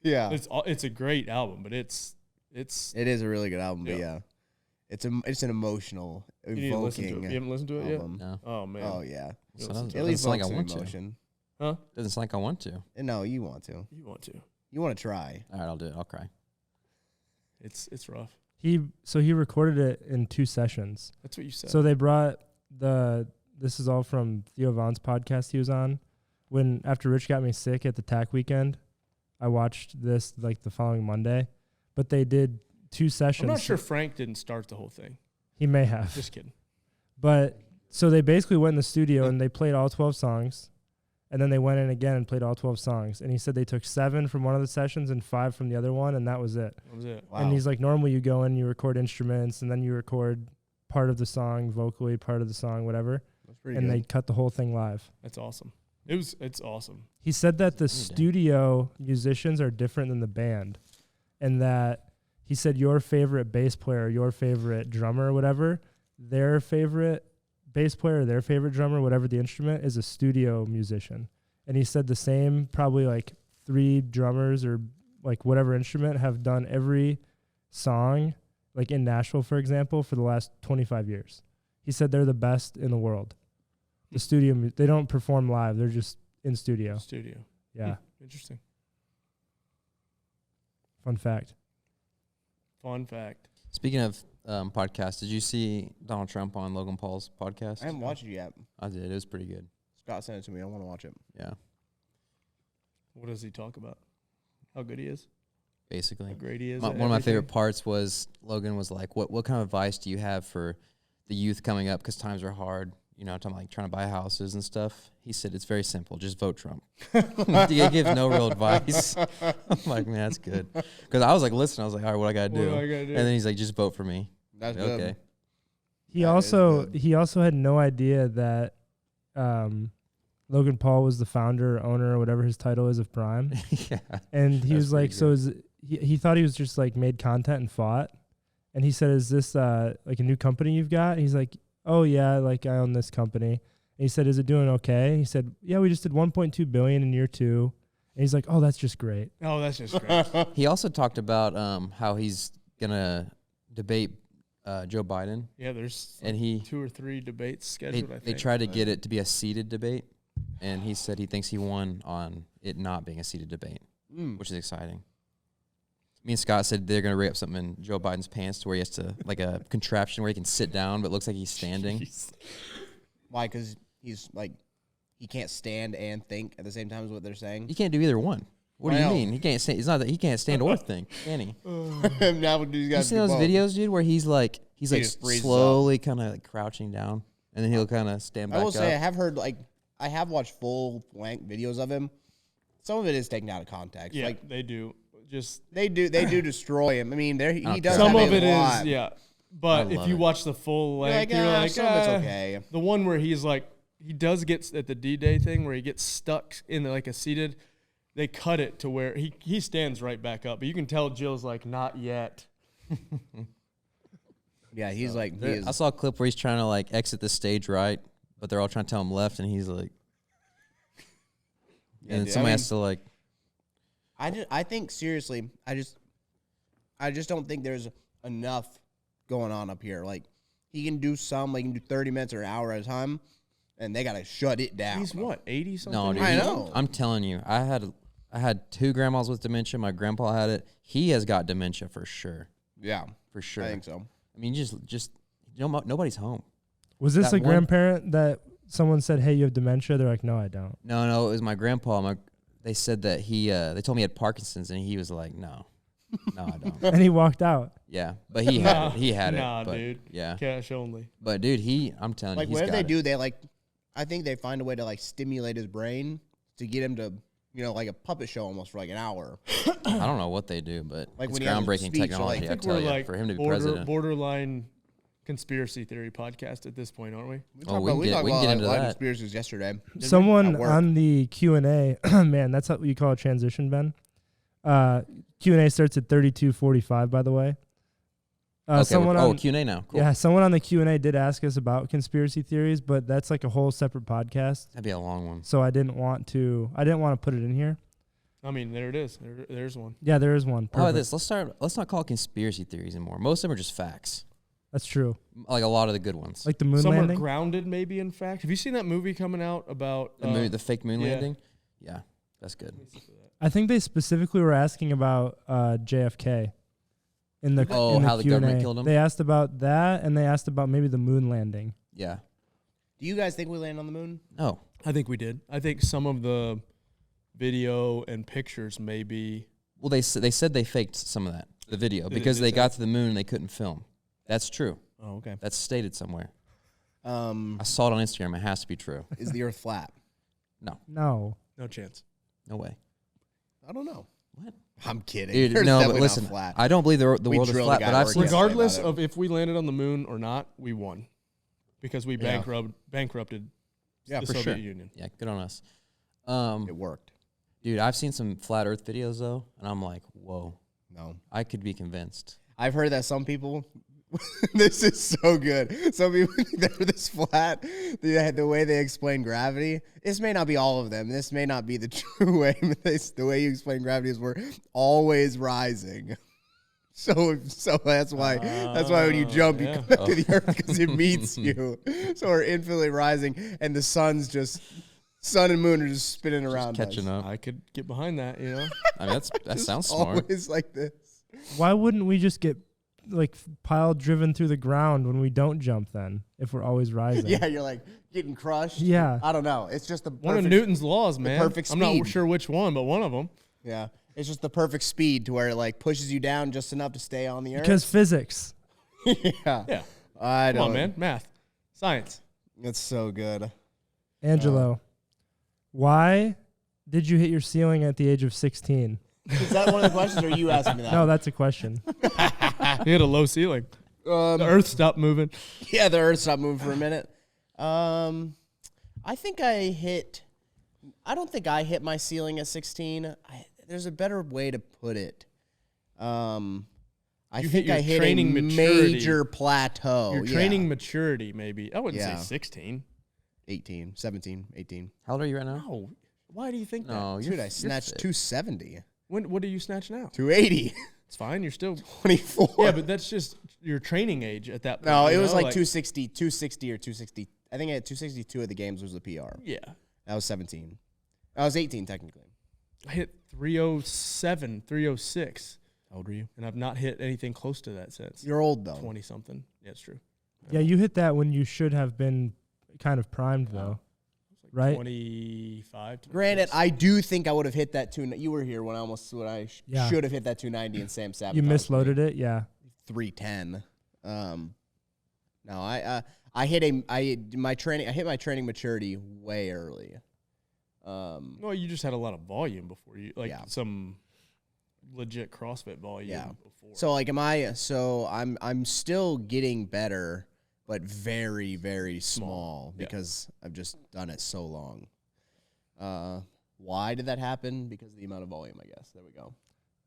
Yeah. It's a great album, but it's It is a really good album, but Yeah. yeah. It's an emotional, you need to listen to it. evoking You haven't listened to it album. No. yet? Oh man. Oh yeah. You So listen to It it. leaves Doesn't sound like I some want to. emotion. Huh? Doesn't sound like I want to. No, you want to. You want to? You want to try. All right, I'll do it. I'll cry. It's rough. He recorded it in 2 sessions. That's what you said. So they brought this is all from Theo Vaughn's podcast he was on. When after Rich got me sick at the TAC weekend, I watched this like the following Monday. But they did 2 sessions. I'm not sure Frank didn't start the whole thing. He may have. Just kidding. But so they basically went in the studio and they played all 12 songs. And then they went in again and played all 12 songs. And he said they took 7 from one of the sessions and 5 from the other one, and that was it. That was it. Wow. And he's like, normally you go in, you record instruments, and then you record part of the song vocally, part of the song, whatever. That's pretty And good. they cut the whole thing live. That's awesome. It's awesome. He said that the Really damn. studio musicians are different than the band, and that he said your favorite bass player, your favorite drummer, whatever, their favorite bass player, their favorite drummer, whatever the instrument, is a studio musician. And he said the same, probably like 3 drummers or like whatever instrument have done every song, like in Nashville, for example, for the last 25 years. He said they're the best in the world. The studio, they don't perform live. They're just in studio. Studio. Yeah. Interesting. Fun fact. Fun fact. Speaking of podcasts, did you see Donald Trump on Logan Paul's podcast? I haven't watched it yet. I did. It was pretty good. Scott sent it to me. I want to watch it. Yeah, What does he talk about? How good he is? basically. How great he is? One at of my favorite everything? parts was Logan was like, "What kind of advice do you have for the youth coming up? Because times are hard. You know, talking like trying to buy houses and stuff." He said, "It's very simple. Just vote Trump." He gives no real advice. I'm like, man, that's good. Because I was like, listening, I was like, all right, what I gotta What do? do I gotta do? And then he's like, just vote for me. That's Okay. good. He That is also good. had no idea that Logan Paul was the founder, owner, or whatever his title is of Prime. Yeah. And he That's was like, pretty so is he thought he was just like made content and fought. And he said, is this like a new company you've got? He's like, oh yeah, like I own this company. And he said, is it doing okay? He said, yeah, we just did 1.2 billion in year 2. And he's like, oh, that's just great. Oh, that's just great. He also talked about how he's gonna debate Joe Biden, Yeah, there's and he 2 or 3 debates scheduled. I they think. tried to get it to be a seated debate, and he said he thinks he won on it not being a seated debate, which is exciting. Me and Scott said they're gonna rig up something in Joe Biden's pants to where he has to like a contraption where he can sit down but it looks like he's standing. Jeez. Why? Because he's like, he can't stand and think at the same time is what they're saying. He can't do either one. What do you Well- mean? He can't stand. It's not that he can't stand or think, can he? Now these You guys see do those both. videos, dude, where he's like just freezes slowly kind of like crouching down, and then he'll kind of stand back I will up. say I have heard I have watched full length videos of him. Some of it is taken out of context. Yeah, Like they do. Just they do destroy him. I mean, he don't does care. some have of a it is, lot. yeah. But I if love you it. watch the full You're length, like, you're like, some of it's "Ah." okay. The one where he's like, he does get at the D-Day thing where he gets stuck in like a seated. They cut it to where he stands right back up, but you can tell Jill's like, not yet. Yeah, he's like, he is, I saw a clip where he's trying to like exit the stage right, but they're all trying to tell him left, and he's like, Yeah, and then dude, somebody I has to like, I think seriously, I just don't think there's enough going on up here. Like he can do some, like he can do 30 minutes or an hour at a time, and they gotta shut it down. He's what, 80 something? no, dude, I he- know. I'm telling you, I had 2 grandmas with dementia. My grandpa had it. He has got dementia for sure, Yeah, for sure. I think so. I mean, just nobody's home. Was this That a one- grandparent that someone said, hey, you have dementia? They're like, no, I don't. No, it was my grandpa. They said that they told me he had Parkinson's, and he was like, no, I don't. And he walked out. Yeah, but he had it. He had Nah, it. But dude. yeah, Cash only. but dude, I'm telling Like you, he's whatever got they it. do, they like I think they find a way to like stimulate his brain to get him to, like a puppet show almost for like an hour. I don't know what they do, but Like it's when he has a groundbreaking speech, technology. like- I tell you, for him to be president. borderline conspircy theory podcast at this point, aren't we? We Oh, we can get about into a lot of that. conspiracies yesterday. Someone At work. on the Q&A, man, that's what you call a transition, Ben. Q&A starts at 32:45, by the way. Okay, Someone on, Q&A now. Cool. Yeah, someone on the Q&A did ask us about conspiracy theories, but that's like a whole separate podcast. That'd be a long one. So I didn't want to put it in here. I mean, there it is. There's one. Yeah, there is one. How about Perfect. this? Let's not call it conspiracy theories anymore. Most of them are just facts. That's true. Like a lot of the good ones. Like the moon Some landing. are grounded, maybe in fact. Have you seen that movie coming out about The fake moon yeah. landing? Yeah, that's good. I think they specifically were asking about JFK in the in how the Q&A. government killed him? They asked about that, and they asked about maybe the moon landing. Yeah. Do you guys think we land on the moon? Oh, I think we did. I think some of the video and pictures maybe. well, they said they faked some of that, the video, Did it- because did they it got to the moon and they couldn't film. That's true. Oh, okay. That's stated somewhere. Um, I saw it on Instagram. It has to be true. is the Earth flat? No, No. No chance. no way. I don't know. What? I'm kidding. Dude, Earth's no, but definitely listen, not flat. I don't believe the We world is drilled flat, a guy but I've at seen work Regardless about it. of if we landed on the moon or not, we won because we Yeah. bankrupted Yeah, the for Soviet sure. Union. Yeah, good on us. It worked. Dude, I've seen some flat Earth videos though, and I'm like, whoa, No. I could be convinced. I've heard that some people, this is so good. Some people think they're this flat. The way they explain gravity. This may not be all of them. This may not be the true way. But the way you explain gravity is we're always rising. So that's why when you jump, you yeah. come back to the earth because it meets you. So we're infinitely rising, and the sun and moon are just spinning around, Catching us. up. I could get behind that, I mean, that Just sounds smart. Always like this. Why wouldn't we just get like pile driven through the ground when we don't jump then if we're always rising? Yeah, you're like getting crushed. Yeah. I don't know. It's just the One of perfect- Newton's laws, man. perfect I'm not speed. sure which one, but one of them. Yeah, it's just the perfect speed to where it like pushes you down just enough to stay on the earth. Because physics. yeah, Yeah. I Come don't. on, man. Math. Science. It's so good. Angelo, why did you hit your ceiling at the age of 16? Is that one of the questions, or are you asking me that? No, that's a question. He had a low ceiling. The Earth stopped moving. Yeah, the Earth stopped moving for a minute. I think I don't think I hit my ceiling at 16. There's a better way to put it. I You hit think your I hit a training maturity. major plateau. Your yeah. training maturity, maybe. I wouldn't Yeah. say 16. 18, 17, 18. How old are you right now? No. Why do you think No, Dude, I snatched fit. 270. that? What do you snatch now? 280. It's fine. You're still. 24. Yeah, but that's just your training age at that point. No, you it was know? like 260 or 260. I think I had 262 at the games was the PR. Yeah. That was 17. I was 18 technically. I hit 307, 306, How old were you? and I've not hit anything close to that since. You're old though. 20 something. Yeah, it's true. Yeah, you hit that when you should have been kind of primed, though. Right? 25. Granted, I do think I would have hit that You were here when I Yeah. should have hit that 290 and Sam sabotaged You me. misloaded it, yeah. 310. No, I hit my training maturity way early. Well, you just had a lot of volume before you, like Yeah. some legit CrossFit volume Yeah. before. So like I'm still getting better, but very, very small Yeah. because I've just done it so long. Why did that happen? Because of the amount of volume, I guess. There we go.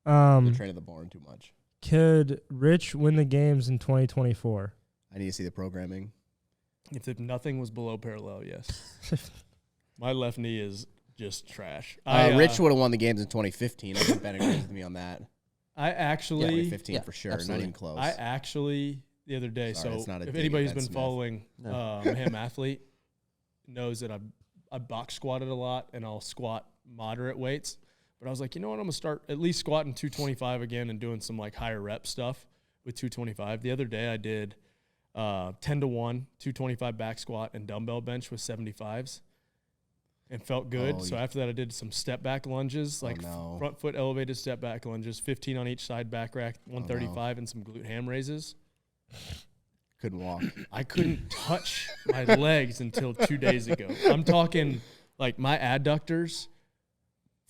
They're training the barn too much. Could Rich win the games in 2024? I need to see the programming. if nothing was below parallel, yes. My left knee is just trash. Rich would have won the games in 2015. I think Ben agrees with me on that. I actually, 2015 yeah, for sure. absolutely. Not even close. I actually the other day. Sorry, so it's not a if dig anybody's been against Smith. following No. Mayhem Athlete, knows that I box squatted a lot and I'll squat moderate weights. But I was like, you know what? I'm gonna start at least squatting 225 again and doing some like higher rep stuff with 225. The other day I did 10 to 1, 225 back squat and dumbbell bench with 75s. And felt good. Oh, So after that, I did some step back lunges, like no. front foot elevated step back lunges, 15 on each side back rack, 135, and some glute ham raises. couldn't walk. I couldn't touch my legs until 2 days ago. I'm talking like my adductors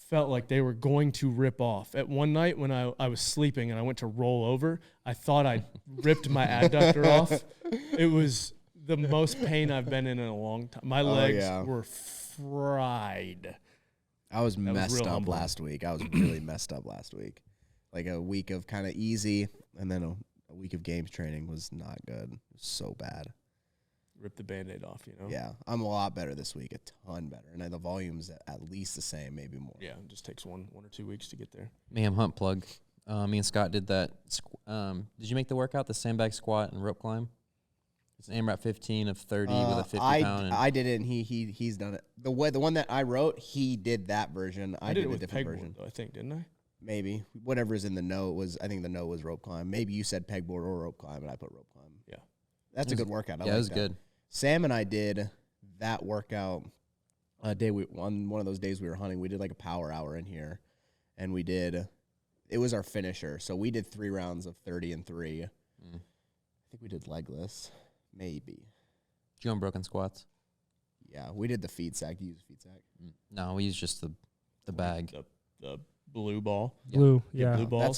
felt like they were going to rip off. At one night when I was sleeping and I went to roll over, I thought I ripped my adductor off. It was the most pain I've been in a long time. My legs were fried. I was That was messed real up humbling. last week. I was really messed up last week. Like a week of kind of easy, and then a week of games training was not good. It was so bad. Rip the Band-Aid off, you know? Yeah, I'm a lot better this week, a ton better. And the volume's at least the same, maybe more. Yeah, it just takes one or 2 weeks to get there. Mayhem Hunt plug. Me and Scott did that. Did you make the workout, the sandbag squat and rope climb? It's an AMRAP 15 of 30 with a 50 pound. I did it, and he's done it. The one that I wrote, he did that version. I did it a with different pegboard, version. though, I think, didn't I? Maybe whatever's in the note was. I think the note was rope climb. Maybe you said pegboard or rope climb, and I put rope climb. Yeah, that's a good workout. Yeah, it was good. Sam and I did that workout a day on one of those days we were hunting. We did like a power hour in here, and it was our finisher. So we did 3 rounds of 30 and 3. I think we did legless, maybe. Did you go on broken squats? Yeah, we did the feed sack. You use feed sack? No, we used just the bag. The blue ball. Blue, yeah. Blue balls. That's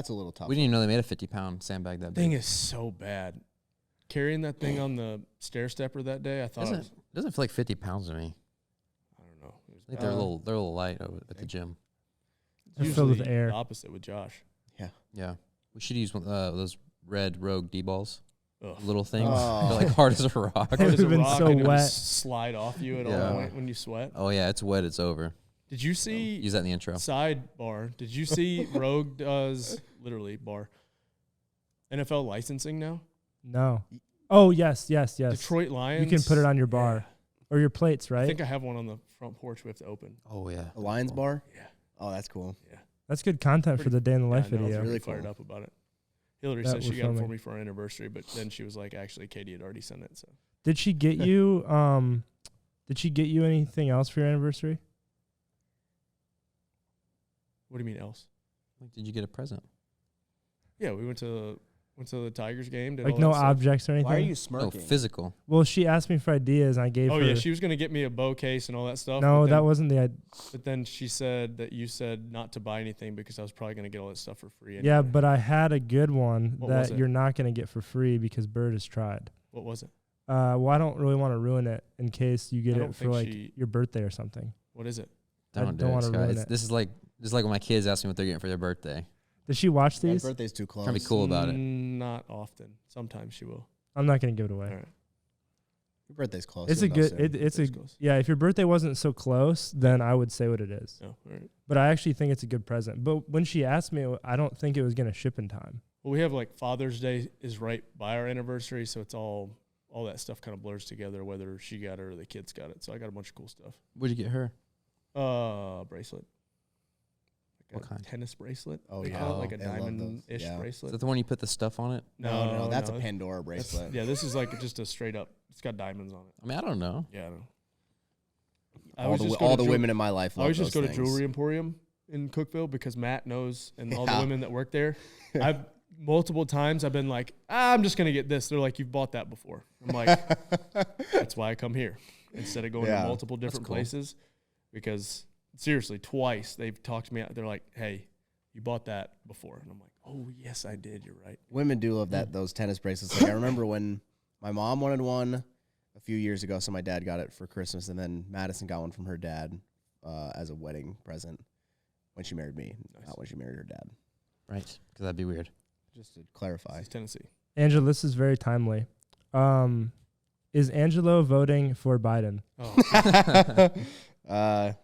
a little tough. We didn't even know they made a 50 pound sandbag that big. Thing is so bad. Carrying that thing on the stair stepper that day, I thought Doesn't feel like 50 pounds to me. I don't know. It was I think they're a little light over at the gym. They're filled with usually air. the opposite with Josh. Yeah, we should use one, those red Rogue D balls. Ugh. Little things. Oh. They're like hard as a rock. It Hard as would've a been rock, so and it would wet. slide off you at Yeah. all point when you sweat. Oh yeah, it's wet. It's over. Did you see Use that in the intro. sidebar? Did you see Rogue does literally bar NFL licensing now? No. Oh, yes. Detroit Lions. You can put it on your bar or your plates, I right? think I have one on the front porch we have to open. Oh yeah. a Lions bar. Yeah. Oh, that's cool. That's good content for the day in the life I know, I was video. really Really fired cool. up about it. Hillary That said she was got it for filming. me for our anniversary, but then she was like, actually, Katie had already sent it. So Did she get you anything else for your anniversary? what do you mean else? Like, did you get a present? Yeah, we went to the Tigers game. Did Like all no that stuff. objects or anything? Why are you No, smirking? physical. Well, she asked me for ideas and I gave Oh her. yeah, she was gonna get me a bow case and all that stuff. No, but that then, wasn't the idea. But then she said that you said not to buy anything because I was probably gonna get all that stuff for free. Yeah, anyway. but I had a good one What was that it? you're not going to get for free because Bird has tried. What was it? Well, I don't really want to ruin it in case you get I don't it for think like she- your birthday or something. What is it? I Don't do don't it, wanna Scott. ruin It's- it. This is like when my kids ask me what they're getting for their birthday. Did she watch My these? birthday's too close. Trying to be cool about it. Not often. Sometimes she will. I'm not going to give it away. All right. Your birthday's close. It's a You'll know good. soon. It's a It's close. yeah. If your birthday wasn't so close, then I would say what it is. No. All right. But I actually think it's a good present. But when she asked me, I don't think it was going to ship in time. Well, we have like Father's Day is right by our anniversary, so it's all that stuff kind of blurs together, whether she got it or the kids got it. So I got a bunch of cool stuff. What'd you get her? Bracelet. What a kind? tennis bracelet. Oh, they yeah. call it, like a I love those. diamond-ish Yeah. Is bracelet. that the one you put the stuff on it? No, that's a no, Pandora that's- bracelet. Yeah, this is like just a straight up. It's got diamonds on it. I mean, I don't know. Yeah, I know. All the women in my life I love always those just go to things. Jewelry Emporium in Cookville because Matt knows and all the Yeah. women that work there. I've multiple times I've been like, I'm just gonna get this. They're like, you've bought that before. I'm like, that's why I come here instead of going Yeah, to multiple different cool. places. Because seriously, twice they've talked to me out. They're like, hey, you bought that before, and I'm like, oh yes, I did. You're right. Women do love those tennis bracelets. Like I remember when my mom wanted one a few years ago, so my dad got it for Christmas, and then Madison got one from her dad as a wedding present when she married me, Nice. not when she married her dad. Right. Because that'd be weird. Just to clarify. It's Tennessee. Angela, this is very timely. Is Angelo voting for Biden? Oh,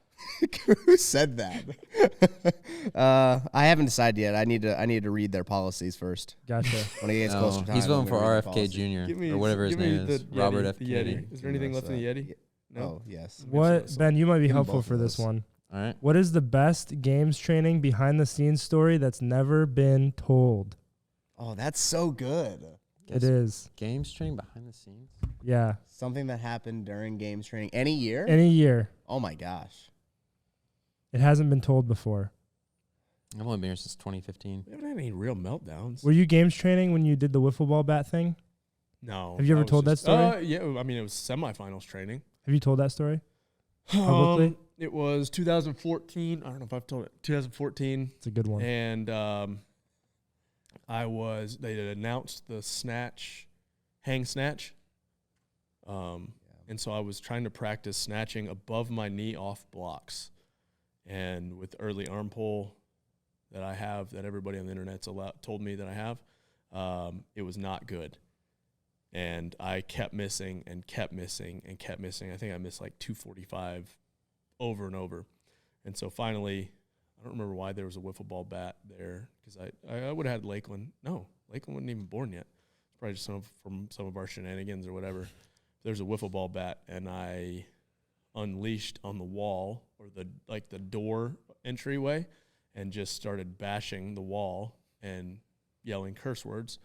Who said that? I haven't decided yet. I need to read their policies first. Gotcha. When it gets No, closer to time, he's voting I'm for gonna read RFK their Jr. policy. or whatever his name is. Robert F. The Kennedy. Yeti. Is there anything left in the Yeti? No. Oh, yes. What, Ben? You might be Give 'em helpful both for of this those. one. All right. What is the best games training behind the scenes story that's never been told? Oh, that's so good. It is. Games training behind the scenes. Yeah. Something that happened during games training any year? Any year. Oh, my gosh. It hasn't been told before. I've only been here since 2015. We haven't had any real meltdowns. Were you games training when you did the wiffle ball bat thing? No. Have you ever was told that story? Yeah, I mean, it was semifinals training. Have you told that story publicly? It was 2014. I don't know if I've told it. 2014. It's a good one. And they had announced the hang snatch. And so I was trying to practice snatching above my knee off blocks. And with early arm pull that I have, that everybody on the internet's told me that I have, it was not good. And I kept missing and kept missing and kept missing. I think I missed like 245 over and over. And so finally, I don't remember why there was a wiffle ball bat there, because I would have had Lakeland. No, Lakeland wasn't even born yet. It's probably just from some of our shenanigans or whatever. There's a wiffle ball bat, and I unleashed on the wall or the door entryway and just started bashing the wall and yelling curse words.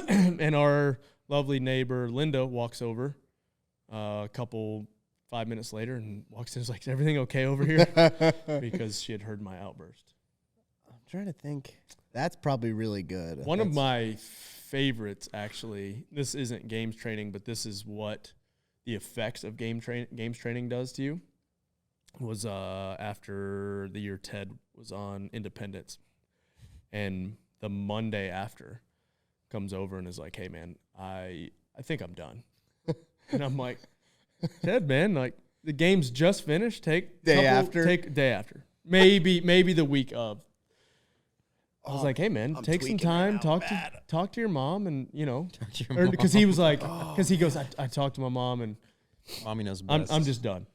And our lovely neighbor Linda walks over 5 minutes later and walks in and is like, "Is everything okay over here?" Because she had heard my outburst. I'm trying to think. That's probably really good. One of my favorites, actually, this isn't games training, but this is what the effects of games training does to you, was after the year Ted was on Independence. And the Monday after comes over and is like, "Hey, man, I think I'm done." And I'm like, "Ted, man, like the game's just finished. Take day after. Maybe the week of." I was like, "Hey, man, take some time, talk to your mom, and because he was like, because he goes, I talked to my mom, and Mommy knows best. I'm just done.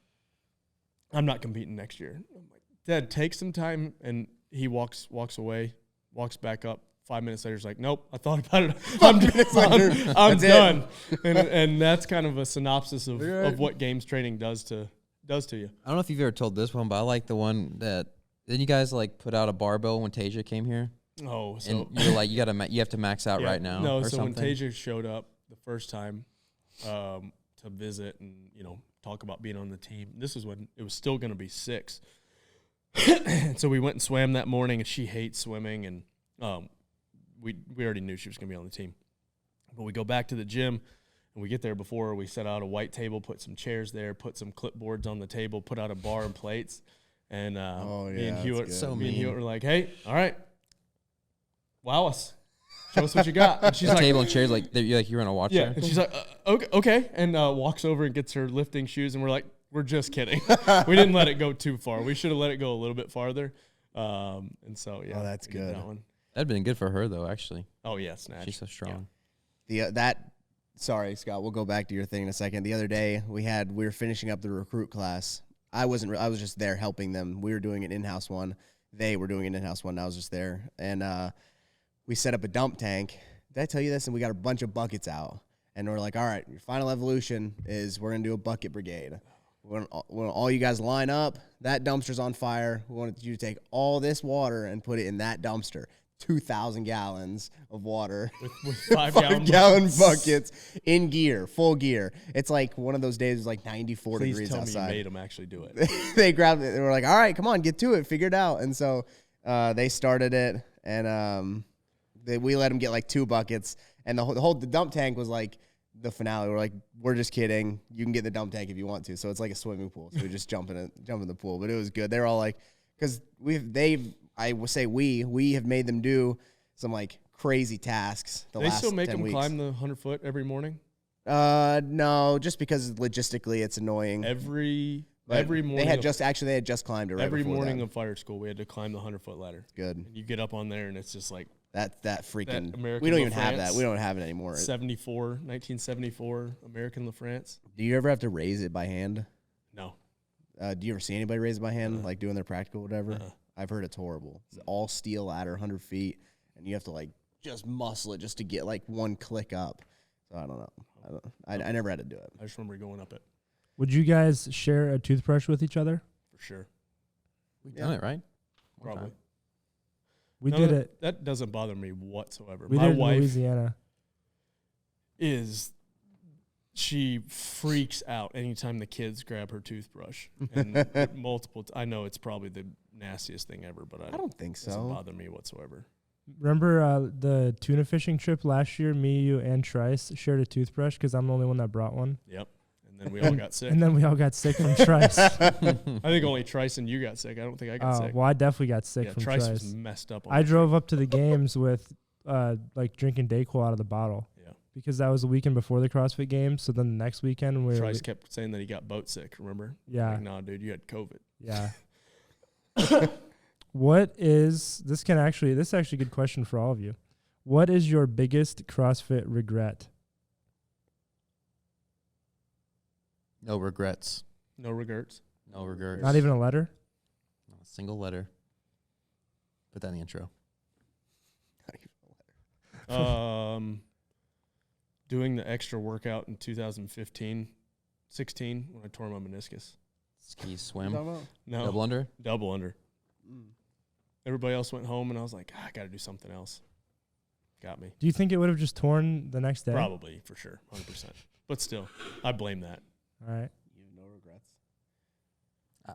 I'm not competing next year." I'm like, "Dad, take some time," and he walks away, walks back up. 5 minutes later, he's like, "Nope, I thought about it. I'm done." And that's kind of a synopsis of what games training does to you. I don't know if you've ever told this one, but I like the one that then you guys like put out a barbell when Tasia came here. Oh, so and you're like, you have to max out right now. No, or so something. when Tasia showed up the first time to visit and talk about being on the team, this is when it was still going to be 6. So we went and swam that morning, and she hates swimming, and we already knew she was going to be on the team. But we go back to the gym, and we get there before we set out a white table, put some chairs there, put some clipboards on the table, put out a bar and plates, and me and Hewitt were like, "Hey, all right, wow us. Show us what you got." And she's like, table and chairs, like you're on a watch there. And she's like, okay, and walks over and gets her lifting shoes, and we're like, "We're just kidding." We didn't let it go too far. We should have let it go a little bit farther. And so yeah, that's good. That one. That'd been good for her though, actually. Oh yeah, snatch. She's so strong. Yeah. Sorry, Scott. We'll go back to your thing in a second. The other day we were finishing up the recruit class. I was just there helping them. We were doing an in-house one. They were doing an in-house one. I was just there, and we set up a dump tank. Did I tell you this? And we got a bunch of buckets out, and we're like, "All right, your final evolution is we're gonna do a bucket brigade. We want all you guys line up. That dumpster's on fire. We want you to take all this water and put it in that dumpster." 2,000 gallons of water with 5-gallon buckets in gear, full gear. It's like one of those days. It was like 94 Please degrees tell outside. Me you made them actually do it. They grabbed it. They were like, "All right, come on, get to it, figure it out." And so they started it, and we let them get like 2 buckets, and the dump tank was like the finale. We're like, "We're just kidding. You can get the dump tank if you want to." So it's like a swimming pool. So we just jump in the pool. But it was good. They were all like, because I will say we have made them do some like crazy tasks. They still make 10 them weeks. climb the 100-foot every morning? No, just because logistically it's annoing. Every morning. They had just climbed it right every before morning that. of fire school. We had to climb the 100-foot ladder. Good. And you get up on there, and it's just like that freaking. American we don't even LaFrance, have that. We don't have it anymore. 1974 American LaFrance. Do you ever have to raise it by hand? No. Do you ever see anybody raise it by hand, like doing their practical, whatever? I've heard it's horrible. It's all steel ladder, 100 feet, and you have to like just muscle it just to get like one click up. So I don't know. I never had to do it. I just remember going up it. Would you guys share a toothbrush with each other? For sure. We've done it, right? Probably. We did it. That doesn't bother me whatsoever. We My did it wife in Louisiana. She freaks out anytime the kids grab her toothbrush. And I know it's probably the nastiest thing ever, but I don't think it doesn't so. bother me whatsoever. Remember the tuna fishing trip last year? Me, you, and Trice shared a toothbrush because I'm the only one that brought one. Yep. And then we all got sick. And then we all got sick from Trice. I think only Trice and you got sick. I don't think I got sick. Well, I definitely got sick Yeah, from Trice Trice. was messed up. On I the drove trip. up to the games with like drinking Dayquil out of the bottle. Yeah. Because that was the weekend before the CrossFit games. So then the next weekend we were Trice kept saying that he got boat sick. Remember? Yeah. Like, nah, dude, you had COVID. Yeah. What is this? This is actually a good question for all of you. What is your biggest CrossFit regret? No regrets. No regrets. No regrets. Not even a letter? Not a single letter. Put that in the intro. Doing the extra workout in 2015, 16 when I tore my meniscus. Ski, swim, No, double under. double under. Everybody else went home, and I was like, I got to do something else. Got me. Do you think it would have just torn the next day? Probably, for sure, 100%. But still, I blame that. All right. You have no regrets.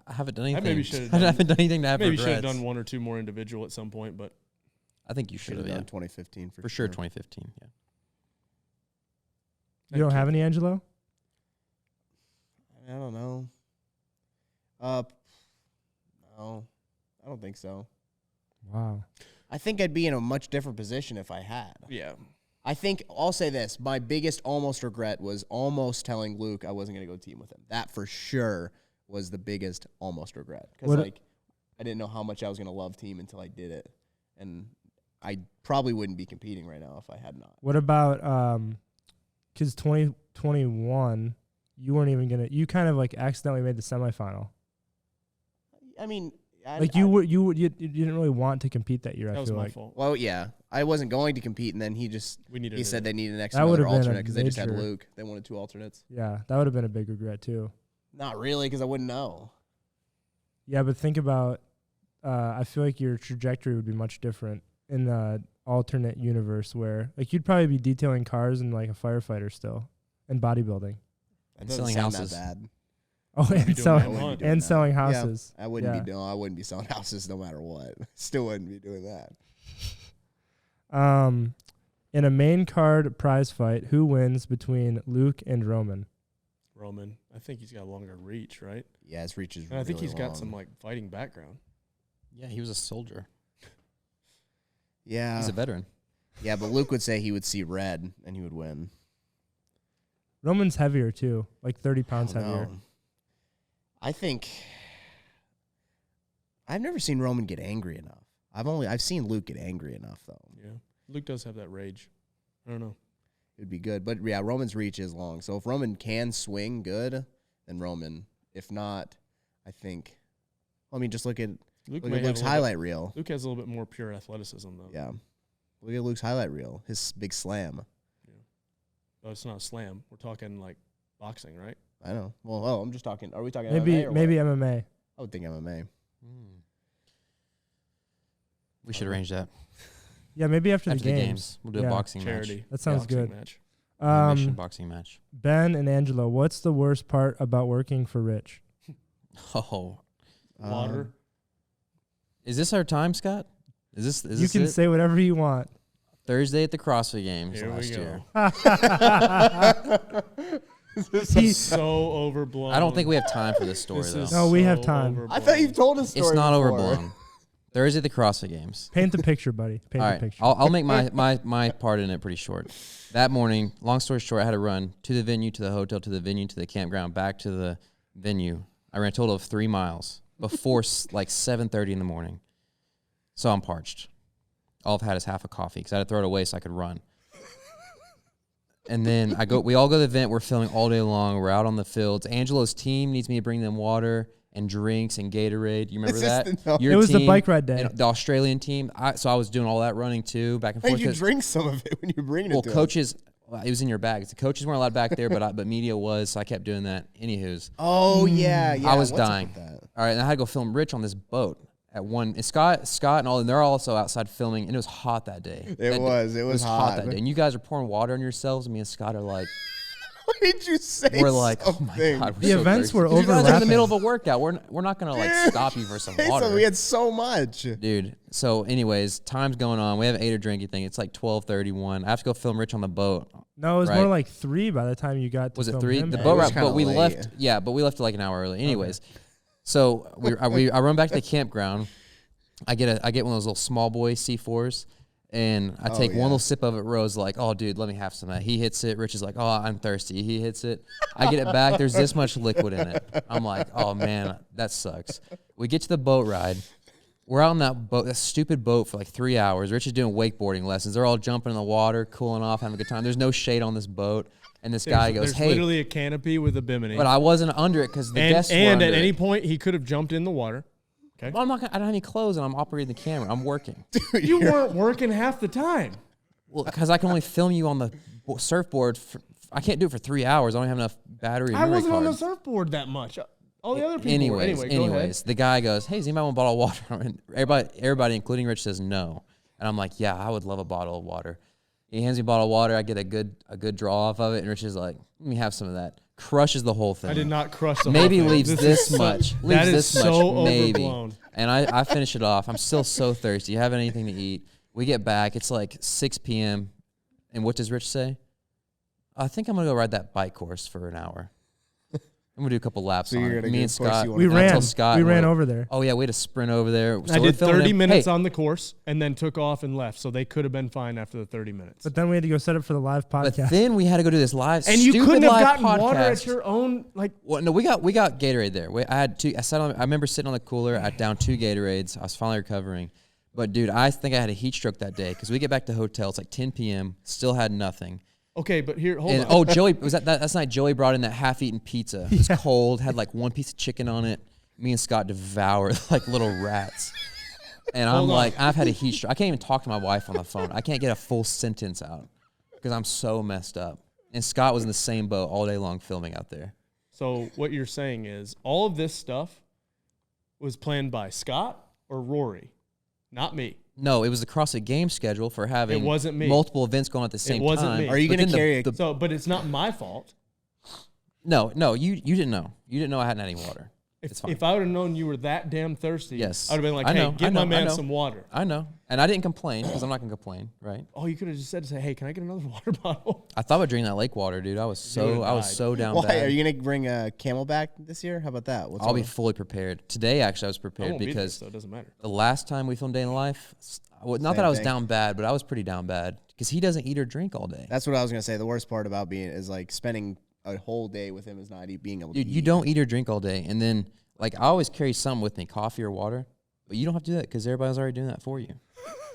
I haven't done anything. maybe should have I done- haven't done anything to have Maybe should regrets. have done one or two more individual at some point, but I think you Should should have have. done Yeah. 2015 For sure, 2015. Yeah. You don't have any, Angelo? I don't know. No, I don't think so. Wow. I think I'd be in a much different position if I had. yeah. I think I'll say this. My biggest almost regret was almost telling Luke I wasn't going to go team with him. That for sure was the biggest almost regret. Because, like, I didn't know how much I was going to love team until I did it. And I probably wouldn't be competing right now if I had not. What about, because 2021, you weren't even going to, you kind of like accidentally made the semifinal. I mean, You didn't really want to compete that year, That I was feel my like. fault. Well, yeah. I wasn't going to compete, and then he said they needed an extra That would've another been a alternate because they just had major- Luke. They wanted 2 alternates. Yeah, that would have been a big regret too. Not really, because I wouldn't know. Yeah, but think about, I feel like your trajectory would be much different in the alternate universe where, like, you'd probably be detailing cars and like a firefighter still, and bodybuilding. That And doesn't selling sound houses. that bad. Oh, Wouldn't be and doing selling that much. doing and that. selling Yeah, houses. I wouldn't Yeah. be doing. I wouldn't be selling houses no matter what. Still wouldn't be doing that. In a main card prize fight, who wins between Luke and Roman? Roman. I think he's got a longer reach, right? Yeah, his reach is. And I think really he's got long. some like fighting background. Yeah, he was a soldier. Yeah, He's a veteran. yeah, but Luke would say he would see red and he would win. Roman's heavier too, like 30 pounds I don't heavier. know. I think I've never seen Roman get angry enough. I've seen Luke get angry enough though. Yeah. Luke does have that rage. I don't know. It'd be good, but yeah, Roman's reach is long. So if Roman can swing good, then Roman. If not, I think. I mean, just look at Luke Luke's may have a little highlight reel. Bit, Luke has a little bit more pure athleticism though. Yeah, look at Luke's highlight reel. His big slam. Oh, it's not a slam. We're talking like boxing, right? I know. Well, I'm just talking. Are we talking Maybe MMA or maybe what? MMA. I would think MMA. We should arrange that Yeah, maybe after, after the games. We'll do Yeah. a boxing Charity. match. That sounds boxing good. Match. Mission boxing match. Ben and Angelo, what's the worst part about working for Rich? Oh, Water. is this our time, Scott? Is this You can it? say whatever you want. Thursday at the CrossFit Games Here we last go. year. This is so overblown. I don't think we have time for this story This though. is No, we have so time. overblown. I thought you've told us. It's not overblown. Thursday at the CrossFit Games. Paint the picture, buddy. Paint All the right, picture. I'll make my part in it pretty short. That morning, long story short, I had to run to the venue, to the hotel, to the venue, to the campground, back to the venue. I ran a total of 3 miles before like 7:30 in the morning. So I'm parched. All I've had is half a coffee because I had to throw it away so I could run. And then we all go to the event. We're filming all day long. We're out on the fields. Angelo's team needs me to bring them water and drinks and Gatorade. You remember that? It was the bike ride day. And the Australian team. So I was doing all that running too, back and Hey, forth. you 'cause- drink some of it when you're bringing well, it to us. coaches, it was in your bag. The coaches weren't allowed back there, but media was, so I kept doing that. Anywho's, Oh yeah, yeah. I was What's up dying. with that? All right, and I had to go film Rich on this boat at one. And Scott, and all, and they're also outside filming, and it was hot that day. It was hot hot. that day. And you guys are pouring water on yourselves, and me and Scott are like, Why did you say we're like, oh my something? God. The events were You guys are in the overlapping. middle of a workout. We're not going to like stop you for some Hey, water. so we had so much. Dude, so anyways, time's going on. We haven't ate or drank anything. It's like 12:31. I have to go film Rich on the boat. No, it was Right. more like 3 by the time you got to Was it film 3? him. The Yeah, boat it was ride, but kinda we late. left. Yeah, but we left like an hour early. Anyways, so I run back to the campground. I get one of those little small boy C4s, and I take yeah. one little sip of it. Rose like, oh dude, let me have some of that. He hits it. Rich is like, oh, I'm thirsty. He hits it. I get it back. There's this much liquid in it. I'm like, oh man, that sucks. We get to the boat ride. We're out on that stupid boat for like 3 hours. Rich is doing wakeboarding lessons. They're all jumping in the water, cooling off, having a good time. There's no shade on this boat. And this guy goes, There's hey. literally a canopy with a bimini. But I wasn't under it because the guests were and under at it. any point, he could have jumped in the water. Okay. Well, I don't have any clothes and I'm operating the camera. I'm working. You weren't working half the time. Well, because I can only film you on the surfboard. I can't do it for 3 hours. I don't have enough battery. I wasn't on the cards. surfboard that much. All the other people were. Anyway, go ahead. The guy goes, hey, does anybody want a bottle of water? And everybody, including Rich, says no. And I'm like, yeah, I would love a bottle of water. He hands me a bottle of water. I get a good draw off of it. And Rich is like, let me have some of that. Crushes the whole thing. I did not crush the Maybe whole thing. leaves this much. That Leaves is this so much, maybe. overblown. And I finish it off. I'm still so thirsty. You have anything to eat? We get back. It's like 6 p.m. And what does Rich say? I think I'm going to go ride that bike course for an hour. I'm going to do a couple laps So on you're it. gonna Me go and course Scott. you We wanna- I ran. told Scott We and ran we're- over there. Oh, yeah, we had to sprint over there. So I we're did filming 30 him. minutes Hey, on the course and then took off and left. So they could have been fine after the 30 minutes. But then we had to go set up for the live but podcast. then we had to go do this live And you stupid couldn't have live gotten water podcast. at your own, like, Well, no, we got Gatorade there. I had two. I remember sitting on the cooler. I downed 2 Gatorades. I was finally recovering. But dude, I think I had a heat stroke that day because we get back to the hotel. It's like 10 p.m. Still had nothing. okay, but here, hold And on. oh, Joey was that's night. Joey brought in that half-eaten pizza. It was cold. Had like one piece of chicken on it. Me and Scott devoured like little rats. And I'm Hold on. like, I've had a heat stroke. I can't even talk to my wife on the phone. I can't get a full sentence out because I'm so messed up. And Scott was in the same boat all day long filming out there. So what you're saying is all of this stuff was planned by Scott or Rory, not me. No, it was the CrossFit game schedule for having It wasn't me. multiple events going at the same wasn't time. me. Are you But going to then carry a So, but it's not my fault. No, you didn't know. You didn't know I hadn't had any water. It's fine. If I would have known you were that damn thirsty, Yes. I would have been like, I hey, know, get I my know, I man know. some water. I know. And I didn't complain because I'm not going to complain, right? Oh, you could have just said, hey, can I get another water bottle? I thought about drinking that lake water, dude. I was would've so died. down Why? bad. Are you going to bring a Camelback this year? How about that? What's I'll be on? fully prepared. Today, actually, I was I prepared won't be there, because so it doesn't matter. the last time we filmed Day in the Life, not Same that I was thing. down bad, but I was pretty down bad because he doesn't eat or drink all day. That's what I was going to say. The worst part about being is like spending a whole day with him is not being able to Dude, eat. you don't eat or drink all day. And then, like, I always carry something with me, coffee or water. But you don't have to do that because everybody's already doing that for you.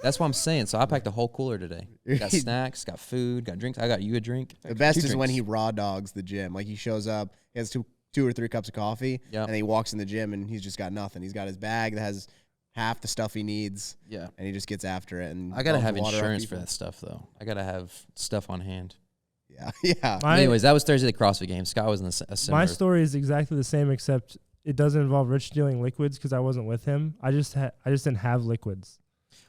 That's what I'm saying. So I packed a whole cooler today. Got snacks, got food, got drinks. I got you a drink. The best 2 is when he drinks. raw dogs the gym. Like he shows up, he has two or three cups of coffee, Yep. and he walks in the gym and he's just got nothing. He's got his bag that has half the stuff he needs, Yeah. and he just gets after it. And I got to dumps have water on insurance for people. that stuff, though. I got to have stuff on hand. Yeah, yeah. Anyways, that was Thursday, the CrossFit game. Scott was in a similar. My story is exactly the same, except it doesn't involve Rich stealing liquids because I wasn't with him. I just didn't have liquids.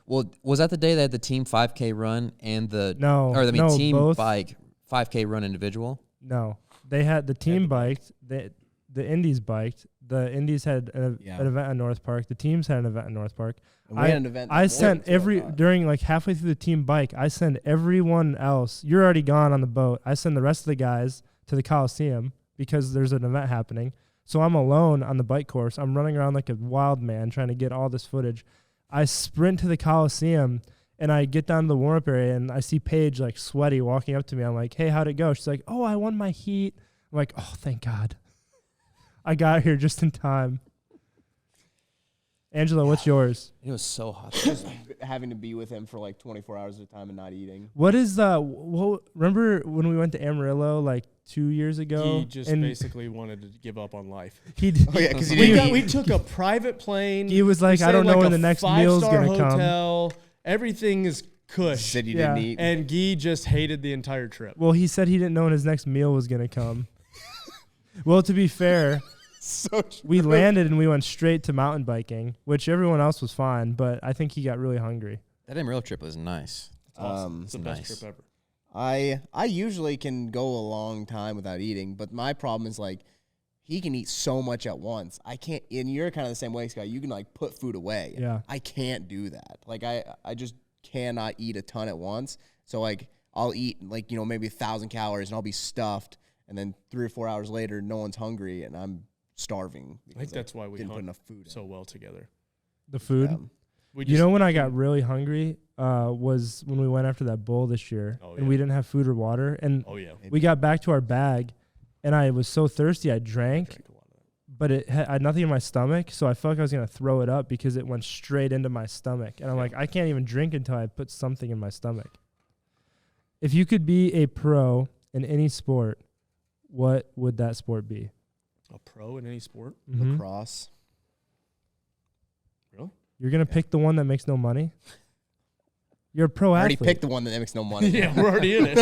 Well, was that the day they had the team 5K run and the No, team both. bike 5K run individual? No, they had the team biked. The Indies biked. The Indies had an event in North Park. The teams had an event in North Park. And we had an event I this morning, sent too, I thought. during like halfway through the team bike. I send everyone else. You're already gone on the boat. I send the rest of the guys to the Coliseum because there's an event happening. So I'm alone on the bike course. I'm running around like a wild man trying to get all this footage. I sprint to the Coliseum and I get down to the warm-up area and I see Paige like sweaty walking up to me. I'm like, hey, how'd it go? She's like, oh, I won my heat. I'm like, oh, thank God. I got here just in time. Angela, what's yours? It was so hot. Just having to be with him for like 24 hours at a time and not eating. What is remember when we went to Amarillo like 2 years ago? He just and basically wanted to give up on life. he Oh yeah, because We took a private plane. He was like, We I don't stayed know like when a the next meal's 5-star gonna come. hotel. Everything is cush. said you Yeah. didn't eat. And Guy just hated the entire trip. Well, he said he didn't know when his next meal was gonna come. Well, to be fair, So true. we landed and we went straight to mountain biking, which everyone else was fine, but I think he got really hungry. That Amarillo trip was nice. It's awesome. Um, It's the best nice. trip ever. I usually can go a long time without eating, but my problem is like he can eat so much at once. I can't, and you're kind of the same way, Scott. You can like put food away. Yeah. I can't do that. Like I just cannot eat a ton at once. So like I'll eat like, maybe 1,000 calories and I'll be stuffed. And then 3 or 4 hours later, no one's hungry and I'm starving. I think that's why we didn't put hunt enough food in. so well together. The food. When I got really hungry was when we went after that bull this year, and we didn't have food or water, and we got back to our bag, and I was so thirsty I drank a lot of that. but I had nothing in my stomach, so I felt like I was gonna throw it up because it went straight into my stomach, and I'm like, I can't even drink until I put something in my stomach. If you could be a pro in any sport, what would that sport be? A pro in any sport? Mm-hmm. Lacrosse. Really? You're going to pick the one that makes no money? You're a pro I already athlete. picked the one that makes no money. Yeah, we're already in it.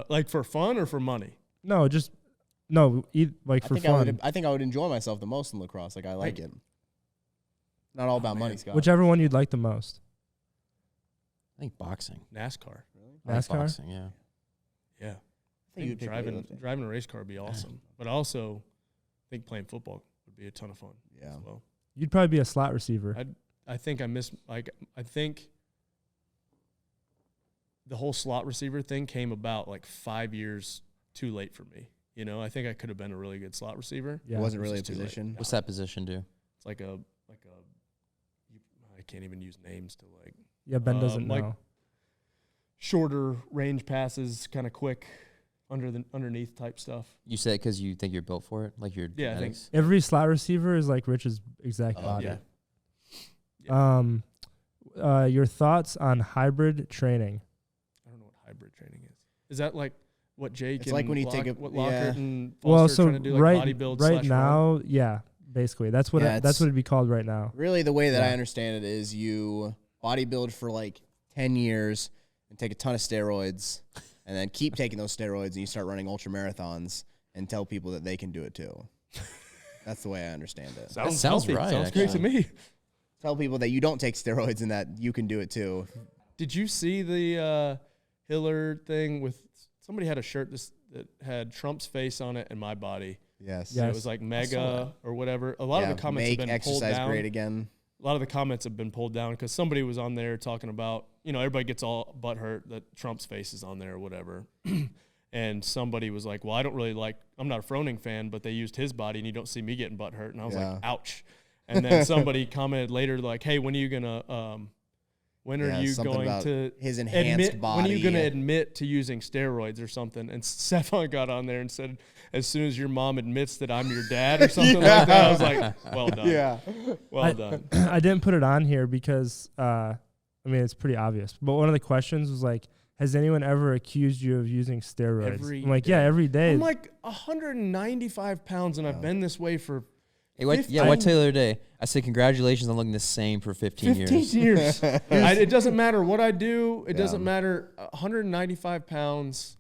Like for fun or for money? No, just like for fun. I think I would enjoy myself the most in lacrosse. Like I like it. Not all about money, Scott. Whichever one you'd like the most. I think boxing. NASCAR. Really? I like NASCAR? boxing, yeah. Yeah. I think you'd pick weightlifting. Driving a race car would be awesome. But I also think playing football would be a ton of fun as well. You'd probably be a slot receiver. I think I think the whole slot receiver thing came about like 5 years too late for me. I think I could have been a really good slot receiver. Yeah. It wasn't really a It's just too late. position. What's that position do? It's like a I can't even use names to like Yeah, Ben doesn't like know. shorter range passes, kind of quick underneath type stuff. You say it because you think you're built for it? Like your Yeah, I think genetics? Every slot receiver is like Rich's exact body. Yeah. Your thoughts on hybrid training? I don't know what hybrid training is. Is that like what Jake It's like when you take what Lockhart and Foster Well, are so trying to do, like bodybuild right /run? now, yeah, basically that's what that's what it'd be called right now. Really, the way that Yeah. I understand it is you bodybuild for like 10 years and take a ton of steroids and then keep taking those steroids and you start running ultra marathons and tell people that they can do it too. That's the way I understand it. Sounds sounds healthy. right, Sounds great to actually. me. Tell people that you don't take steroids and that you can do it too. Did you see the Hiller thing with somebody had a shirt that had Trump's face on it and my body? Yes. Yeah. And it was like saw mega that. or whatever. A lot of the comments make have been pulled exercise down. great again. A lot of the comments have been pulled down because somebody was on there talking about, everybody gets all butthurt that Trump's face is on there or whatever. And somebody was like, well, I'm not a Froning fan, but they used his body and you don't see me getting butthurt. And I was like, ouch. And then somebody commented later like, hey, when are you going to when are you something going about to his enhanced body? When are you going to admit to using steroids or something? And Stefan got on there and said, as soon as your mom admits that I'm your dad or something like that, I was like, well done. Yeah. Well done. I didn't put it on here because it's pretty obvious. But one of the questions was like, has anyone ever accused you of using steroids? Every I'm like, day. yeah, every day. I'm like 195 pounds and I've been this way for Hey, what tell you the other day? I said, congratulations on looking the same for 15 years. 15 years. It doesn't matter what I do. It doesn't matter. 195 pounds.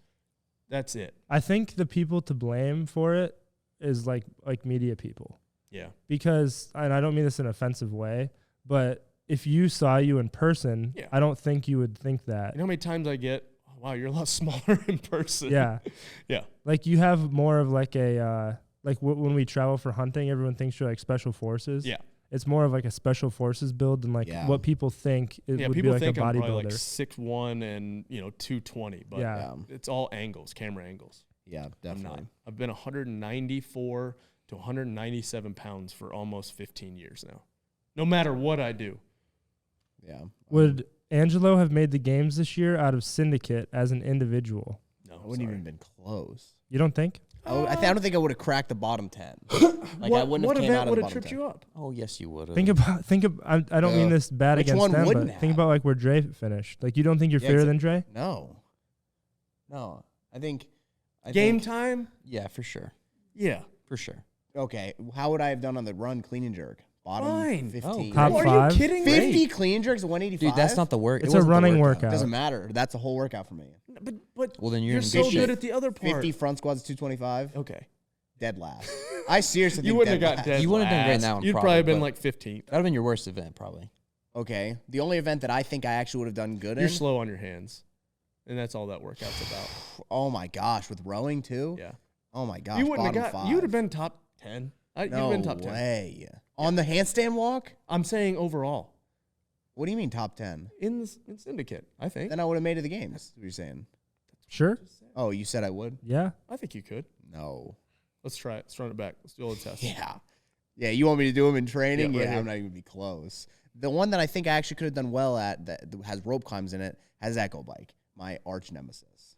That's it. I think the people to blame for it is like media people. Yeah. Because, and I don't mean this in an offensive way, but if you saw you in person, I don't think you would think that. You know how many times I get, oh, wow, you're a lot smaller in person. Yeah. Yeah. Like you have more of like a, when we travel for hunting, everyone thinks you're like special forces. Yeah. It's more of like a special forces build than like what people think it would be like a think I'm probably like bodybuilder. 6'1" and 220, but it's all angles, camera angles. Yeah, definitely. I've been 194 to 197 pounds for almost 15 years now. No matter what I do. Yeah. Would Angelo have made the games this year out of syndicate as an individual? No, I wouldn't even been close. You don't think? I don't think I would have cracked the bottom 10. Like I wouldn't what have came event out of would the have bottom tripped 10. you up? Oh, yes, you would have. Think about. I don't mean this bad Which against one them, wouldn't but think have? about like where Dre finished. Like you don't think you're fairer than Dre? No. I think Game time? Yeah, for sure. Yeah. For sure. Okay, how would I have done on the run clean and jerk? Bottom Fine. 15. Top Are five? you kidding 50 me? clean and jerks at 185? Dude, that's not the work. It's a running workout. Doesn't matter. That's a whole workout for me. But Well, then you're you're in so good good shape. at the other part. 50 front squats at 225. Okay. Dead last. I seriously think You wouldn't have dead got last. dead You wouldn't have done great in last. that one, You'd probably, probably have been but- like 15th. That would have been your worst event, probably. Okay. The only event that I think I actually would have done good You're in. slow on your hands, and that's all that workout's about. Oh my gosh, with rowing too. Yeah. Oh my gosh, You wouldn't have bottom got. 5. You would have been top 10. You'd No have been top 10. way. On the handstand walk. I'm saying overall What do you mean top 10? in syndicate. I think. Then I would have made it to the games. That's what you're saying. Sure. Oh, you said I would? Yeah. I think you could. No. Let's try it. Let's run it back. Let's do all the tests. Yeah. Yeah, you want me to do them in training? Yeah, right Yeah, here. I'm not even gonna be close. The one that I think I actually could have done well at that has rope climbs in it has Echo Bike, my arch nemesis.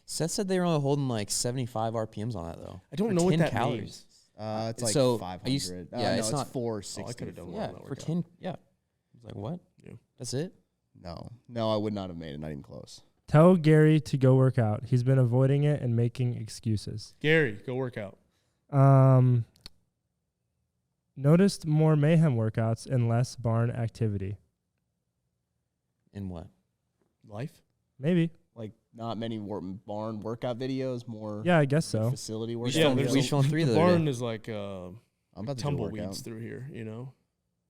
Seth said they were only holding like 75 RPMs on that though. I don't For know what 10 that calories. means. It's like So, 500. are you No, yeah, it's it's not- 460. Oh, I could have done well. Yeah, on that for workout. 10. Yeah. I was like, what? Yeah. That's it? No, I would not have made it. Not even close. Tell Gary to go work out. He's been avoiding it and making excuses. Gary, go work out. Noticed more mayhem workouts and less barn activity. In what? Life. Maybe. Like not many barn workout videos. More Yeah, I guess so. facility We workout. just filmed- there's we a- just filmed 3 the the other barn day. is like I'm about to do a tumbleweeds workout. through here. You know,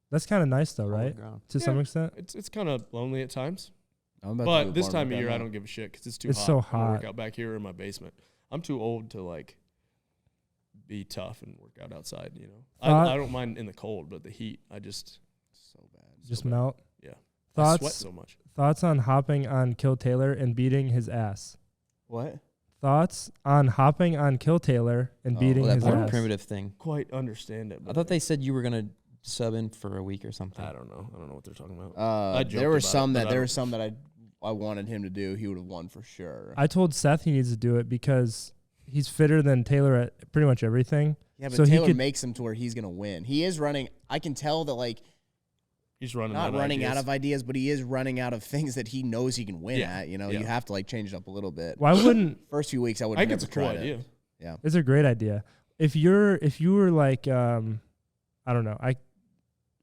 That's kind of nice though, All on the right? ground. To some extent. it's kind of lonely at times. I'm about to do But a this barn time of workout year, I now. don't give a shit because it's too It's hot. so I'm gonna work hot. out back here in my basement. I'm too old to like be tough and work out outside. You know, Thought- I don't mind in the cold, but the heat, I just So bad. Just bad. melt. Yeah. I sweat Thoughts so much. thoughts on hopping on Kill Taylor and beating his ass. What? Thoughts on hopping on Kill Taylor and Oh, beating Well, that his barn ass. primitive thing. Quite understand it. I But thought they said you were going to sub in for a week or something. I don't know. I don't know what they're talking about. There joked were about some it, that but I there were don't- some that I wanted him to do. He would have won for sure. I told Seth he needs to do it because he's fitter than Taylor at pretty much everything. Yeah, but So he Taylor could- makes him to where he's gonna win. He is running. I can tell that like He's running. not out running ideas. out of ideas, but he is running out of things that he knows he can win Yeah, at. You know, yeah. you have to like change it up a little bit. Why wouldn't First few weeks, I would I have think never it's a cool tried idea. it. Yeah, it's a great idea. If you were like I don't know,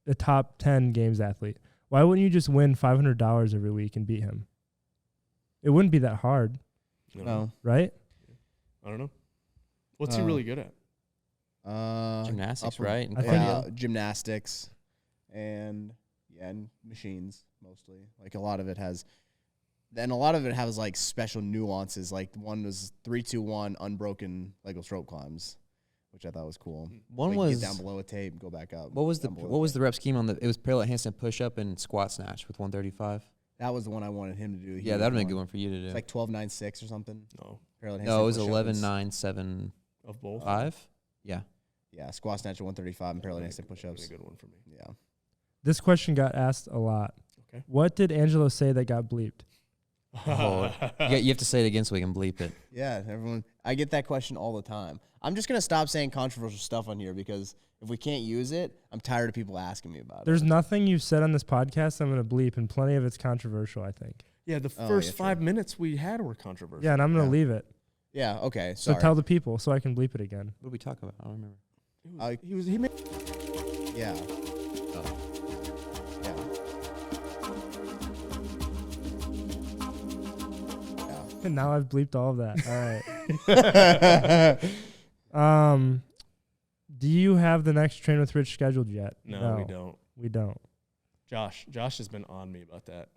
a top 10 games athlete, why wouldn't you just win $500 every week and beat him? It wouldn't be that hard, no. right? I don't know. What's he really good at? Gymnastics, upper- right? And I think- cardio. Gymnastics, and machines mostly. Like a lot of it has. Then a lot of it has like special nuances. Like one was 3-2-1 unbroken legless rope climbs, which I thought was cool. One Like, was get down below a tape, go back up. what was the down below what was tape. the rep scheme on the? It was parallel handstand push up and squat snatch with 135. That was the one I wanted him to do. He Yeah, that would have been a good won. one for you to do. It's like 12.96 or something. No, Parallel No, it was handstand push-up 11.975. of both. Yeah. Yeah, squat snatch at 135 and parallel handstand That'd push-ups. be a good one for me. Yeah. This question got asked a lot. Okay. What did Angelo say that got bleeped? Oh, you have to say it again so we can bleep it. Yeah, everyone. I get that question all the time. I'm just gonna stop saying controversial stuff on here because if we can't use it, I'm tired of people asking me about There's it. nothing you've said on this podcast I'm going to bleep, and plenty of it's controversial, I think. Yeah, the Oh, first yeah, true. 5 minutes we had were controversial. Yeah, and I'm going to Yeah. leave it. Yeah. Okay. So Sorry. tell the people so I can bleep it again. What did we talk about? I don't remember. He made Yeah. Yeah. And now I've bleeped all of that. All right. Do you have the next Train with Rich scheduled yet? No, we don't. We don't. Josh has been on me about that.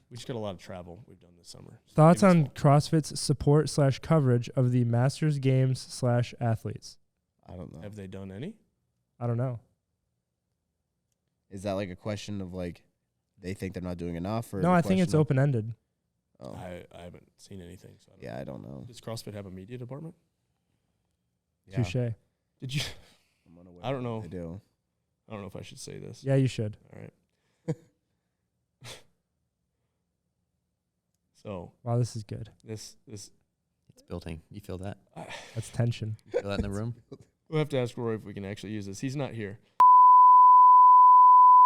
We just got a lot of travel we've done this summer. So Thoughts give us on one. CrossFit's support/coverage of the Masters Games/athletes? I don't know. Have they done any? I don't know. Is that like a question of like they think they're not doing enough? Or No, the I think it's question of- open-ended. Oh. I haven't seen anything. So I don't Yeah, I don't know. know. Does CrossFit have a media department? Yeah. Touche. Did you? I'm unaware I don't that know. They do. I don't know if I should say this. Yeah, you should. All right. So Wow, this is good. this It's building. You feel that? That's tension. You feel that in the room? we'll have to ask Roy if we can actually use this. He's not here.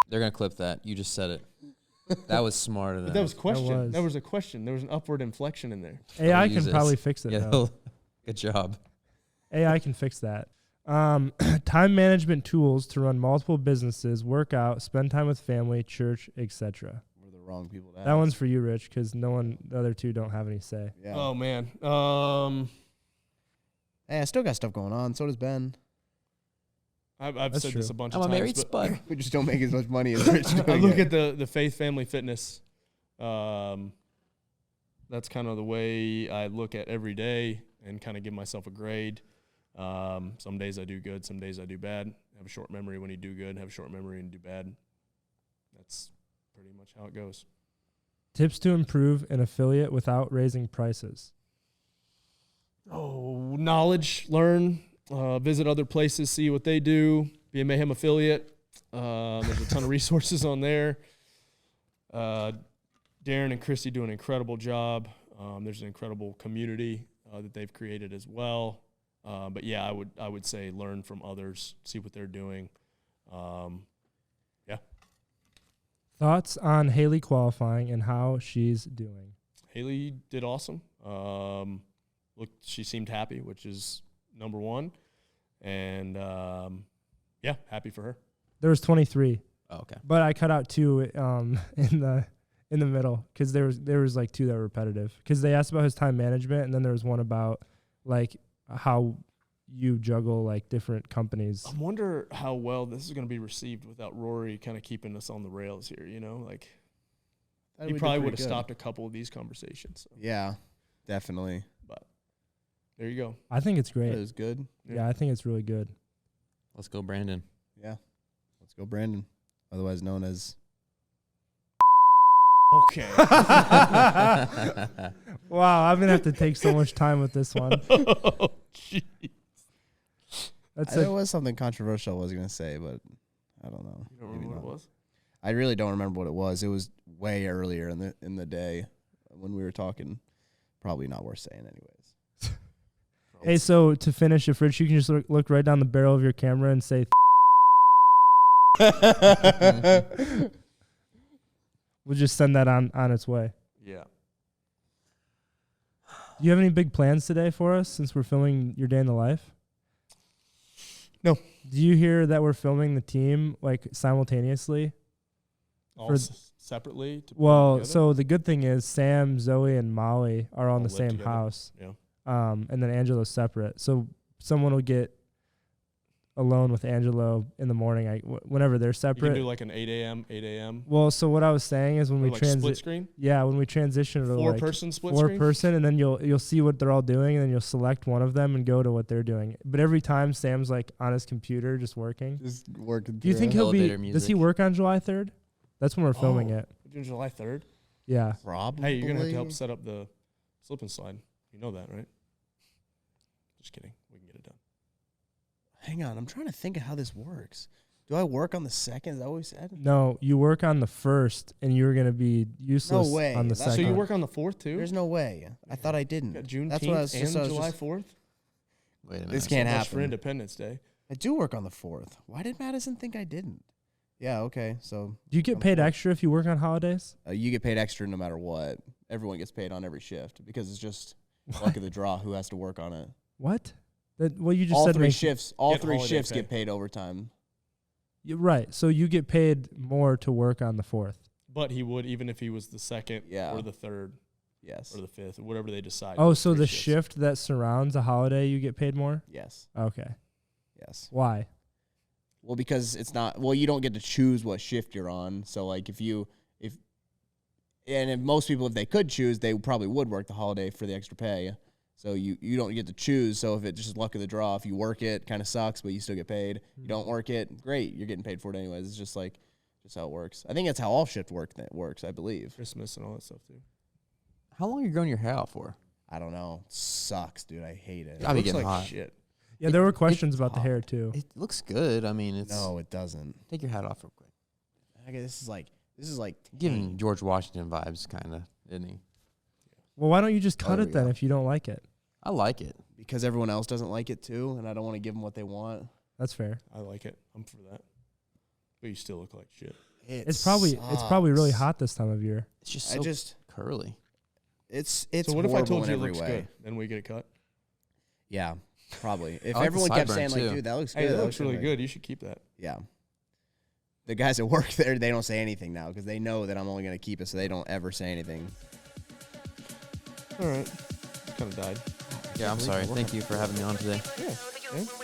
They're gonna clip that. You just said it. That was smarter than But that was a question. was. That was a question. There was an upward inflection in there. AI use can this. probably fix it, Yeah. though. Good job. AI can fix that. Time management tools to run multiple businesses, work out, spend time with family, church, etc. We're the wrong people to That ask. one's for you, Rich, because the other two don't have any say. Yeah. Oh man. Hey, I still got stuff going on. So does Ben. I've That's said true. this a bunch I'm of a times. married but spud. We just don't make as much money as Rich doing I look it. at the faith, family, fitness. That's kind of the way I look at every day and kind of give myself a grade. Some days I do good, some days I do bad. Have a short memory when you do good, have a short memory when you do bad. That's pretty much how it goes. Tips to improve an affiliate without raising prices. Oh, knowledge, learn, visit other places, see what they do, be a Mayhem affiliate. There's a ton of resources on there. Darren and Christy do an incredible job. There's an incredible community that they've created as well. But yeah, I would say learn from others, see what they're doing. Yeah. Thoughts on Haley qualifying and how she's doing. Haley did awesome. Look, she seemed happy, which is number one. And yeah, happy for her. There was 23, Oh, okay. but I cut out 2 in the middle because there was like 2 that were repetitive because they asked about his time management and then there was one about like how you juggle like different companies. I wonder how well this is going to be received without Rory kind of keeping us on the rails here, you know? Like, he probably would have stopped a couple of these conversations. So. Yeah, definitely. But there you go. I think it's It great. was good. Yeah, I think it's really good. Let's go, Brandon. Yeah. Let's go, Brandon. Otherwise known as. Okay. Wow, I'm gonna have to take so much time with this one. Oh, jeez. That's There was something controversial I was going to say, but I don't know. You don't Maybe remember what not. it was? I really don't remember what it was. It was way earlier in the day when we were talking. Probably not worth saying anyways. Hey, so to finish, if Rich, you can just look right down the barrel of your camera and say, we'll just send that on its way. Yeah. Do you have any big plans today for us since we're filming your day in the life? No. Do you hear that we're filming the team like simultaneously? All For- separately? To put Well, together? so the good thing is Sam, Zoe, and Molly are all in All the live same together. house. Yeah. And then Angelo's separate. So someone will get alone with Angelo in the morning, whenever they're You separate. can do like an 8 a.m. Well, so what I was saying is when Or we like split transition, screen? when we transition to like Four-person split four screen? person, and then you'll see what they're all doing, and then you'll select one of them and go to what they're doing. But every time Sam's like on his computer just working. Just working. Do you think he'll be? Elevator Does he music. work on July 3rd? That's when we're filming Oh. it. June, July 3rd? Yeah. Probably. Hey, you're going to have to help set up the slip and slide. You know that, right? Just kidding. We can get it done. Hang on, I'm trying to think of how this works. Do I work on the second? Is that what we said? No, you work on the first, and you're gonna be useless way. on the That's- So second. you work on the 4th, too? There's no way. I thought I didn't. Got Juneteenth That's what I was and just- I was July just- 4th? Wait a minute. This can't So much for happen. Independence Day. I do work on the 4th. Why did Madison think I didn't? Yeah, okay. So Do you get on paid 4th. extra if you work on holidays? You get paid extra no matter what. Everyone gets paid on every shift because it's just luck of the draw who has to work on it. What? Well, you just All said three makes- shifts. All Get three holiday shifts pay. get paid overtime. You're right. So you get paid more to work on the 4th. But he would even if he was the 2nd Yeah. or the 3rd Yes. or the 5th, or whatever they decide. Oh, those so three the shifts. shift that surrounds a holiday, you get paid more? Yes. Okay. Yes. Why? Well, because it's not. Well, you don't get to choose what shift you're on. So, like, if most people, if they could choose, they probably would work the holiday for the extra pay. So you don't get to choose. So if it's just luck of the draw, if you work it, kind of sucks, but you still get paid. You don't work it, great, you're getting paid for it anyways. It's just like just how it works. I think that's how all shift works. I believe. Christmas and all that stuff, too. How long are you growing your hair out for? I don't know. Sucks, dude. I hate it. I'll be Looks getting like hot. shit. Yeah, there were questions about the hot. hair too. It looks good. I mean, it's. No, it doesn't. Take your hat off real quick. Okay, this is like Giving George Washington vibes, kind of, isn't he? Well, why don't you just Oh, cut there it we then go. if you don't like it? I like it. because everyone else doesn't like it too, and I don't want to give them what they want. That's fair. I like it. I'm for that. But you still look like shit. It's probably really hot this time of year. It's just so curly. It's So what if I horrible told in you it every looks way. good? Then we get it cut. Yeah, probably. If I like the everyone kept sideburn, saying like, too. dude, that looks good. Hey, that looks really like- good. You should keep that. Yeah. The guys that work there, they don't say anything now because they know that I'm only going to keep it, so they don't ever say anything. All right. Kind of died. Yeah, I'm sorry. Thank you for having me on today. Yeah. Yeah.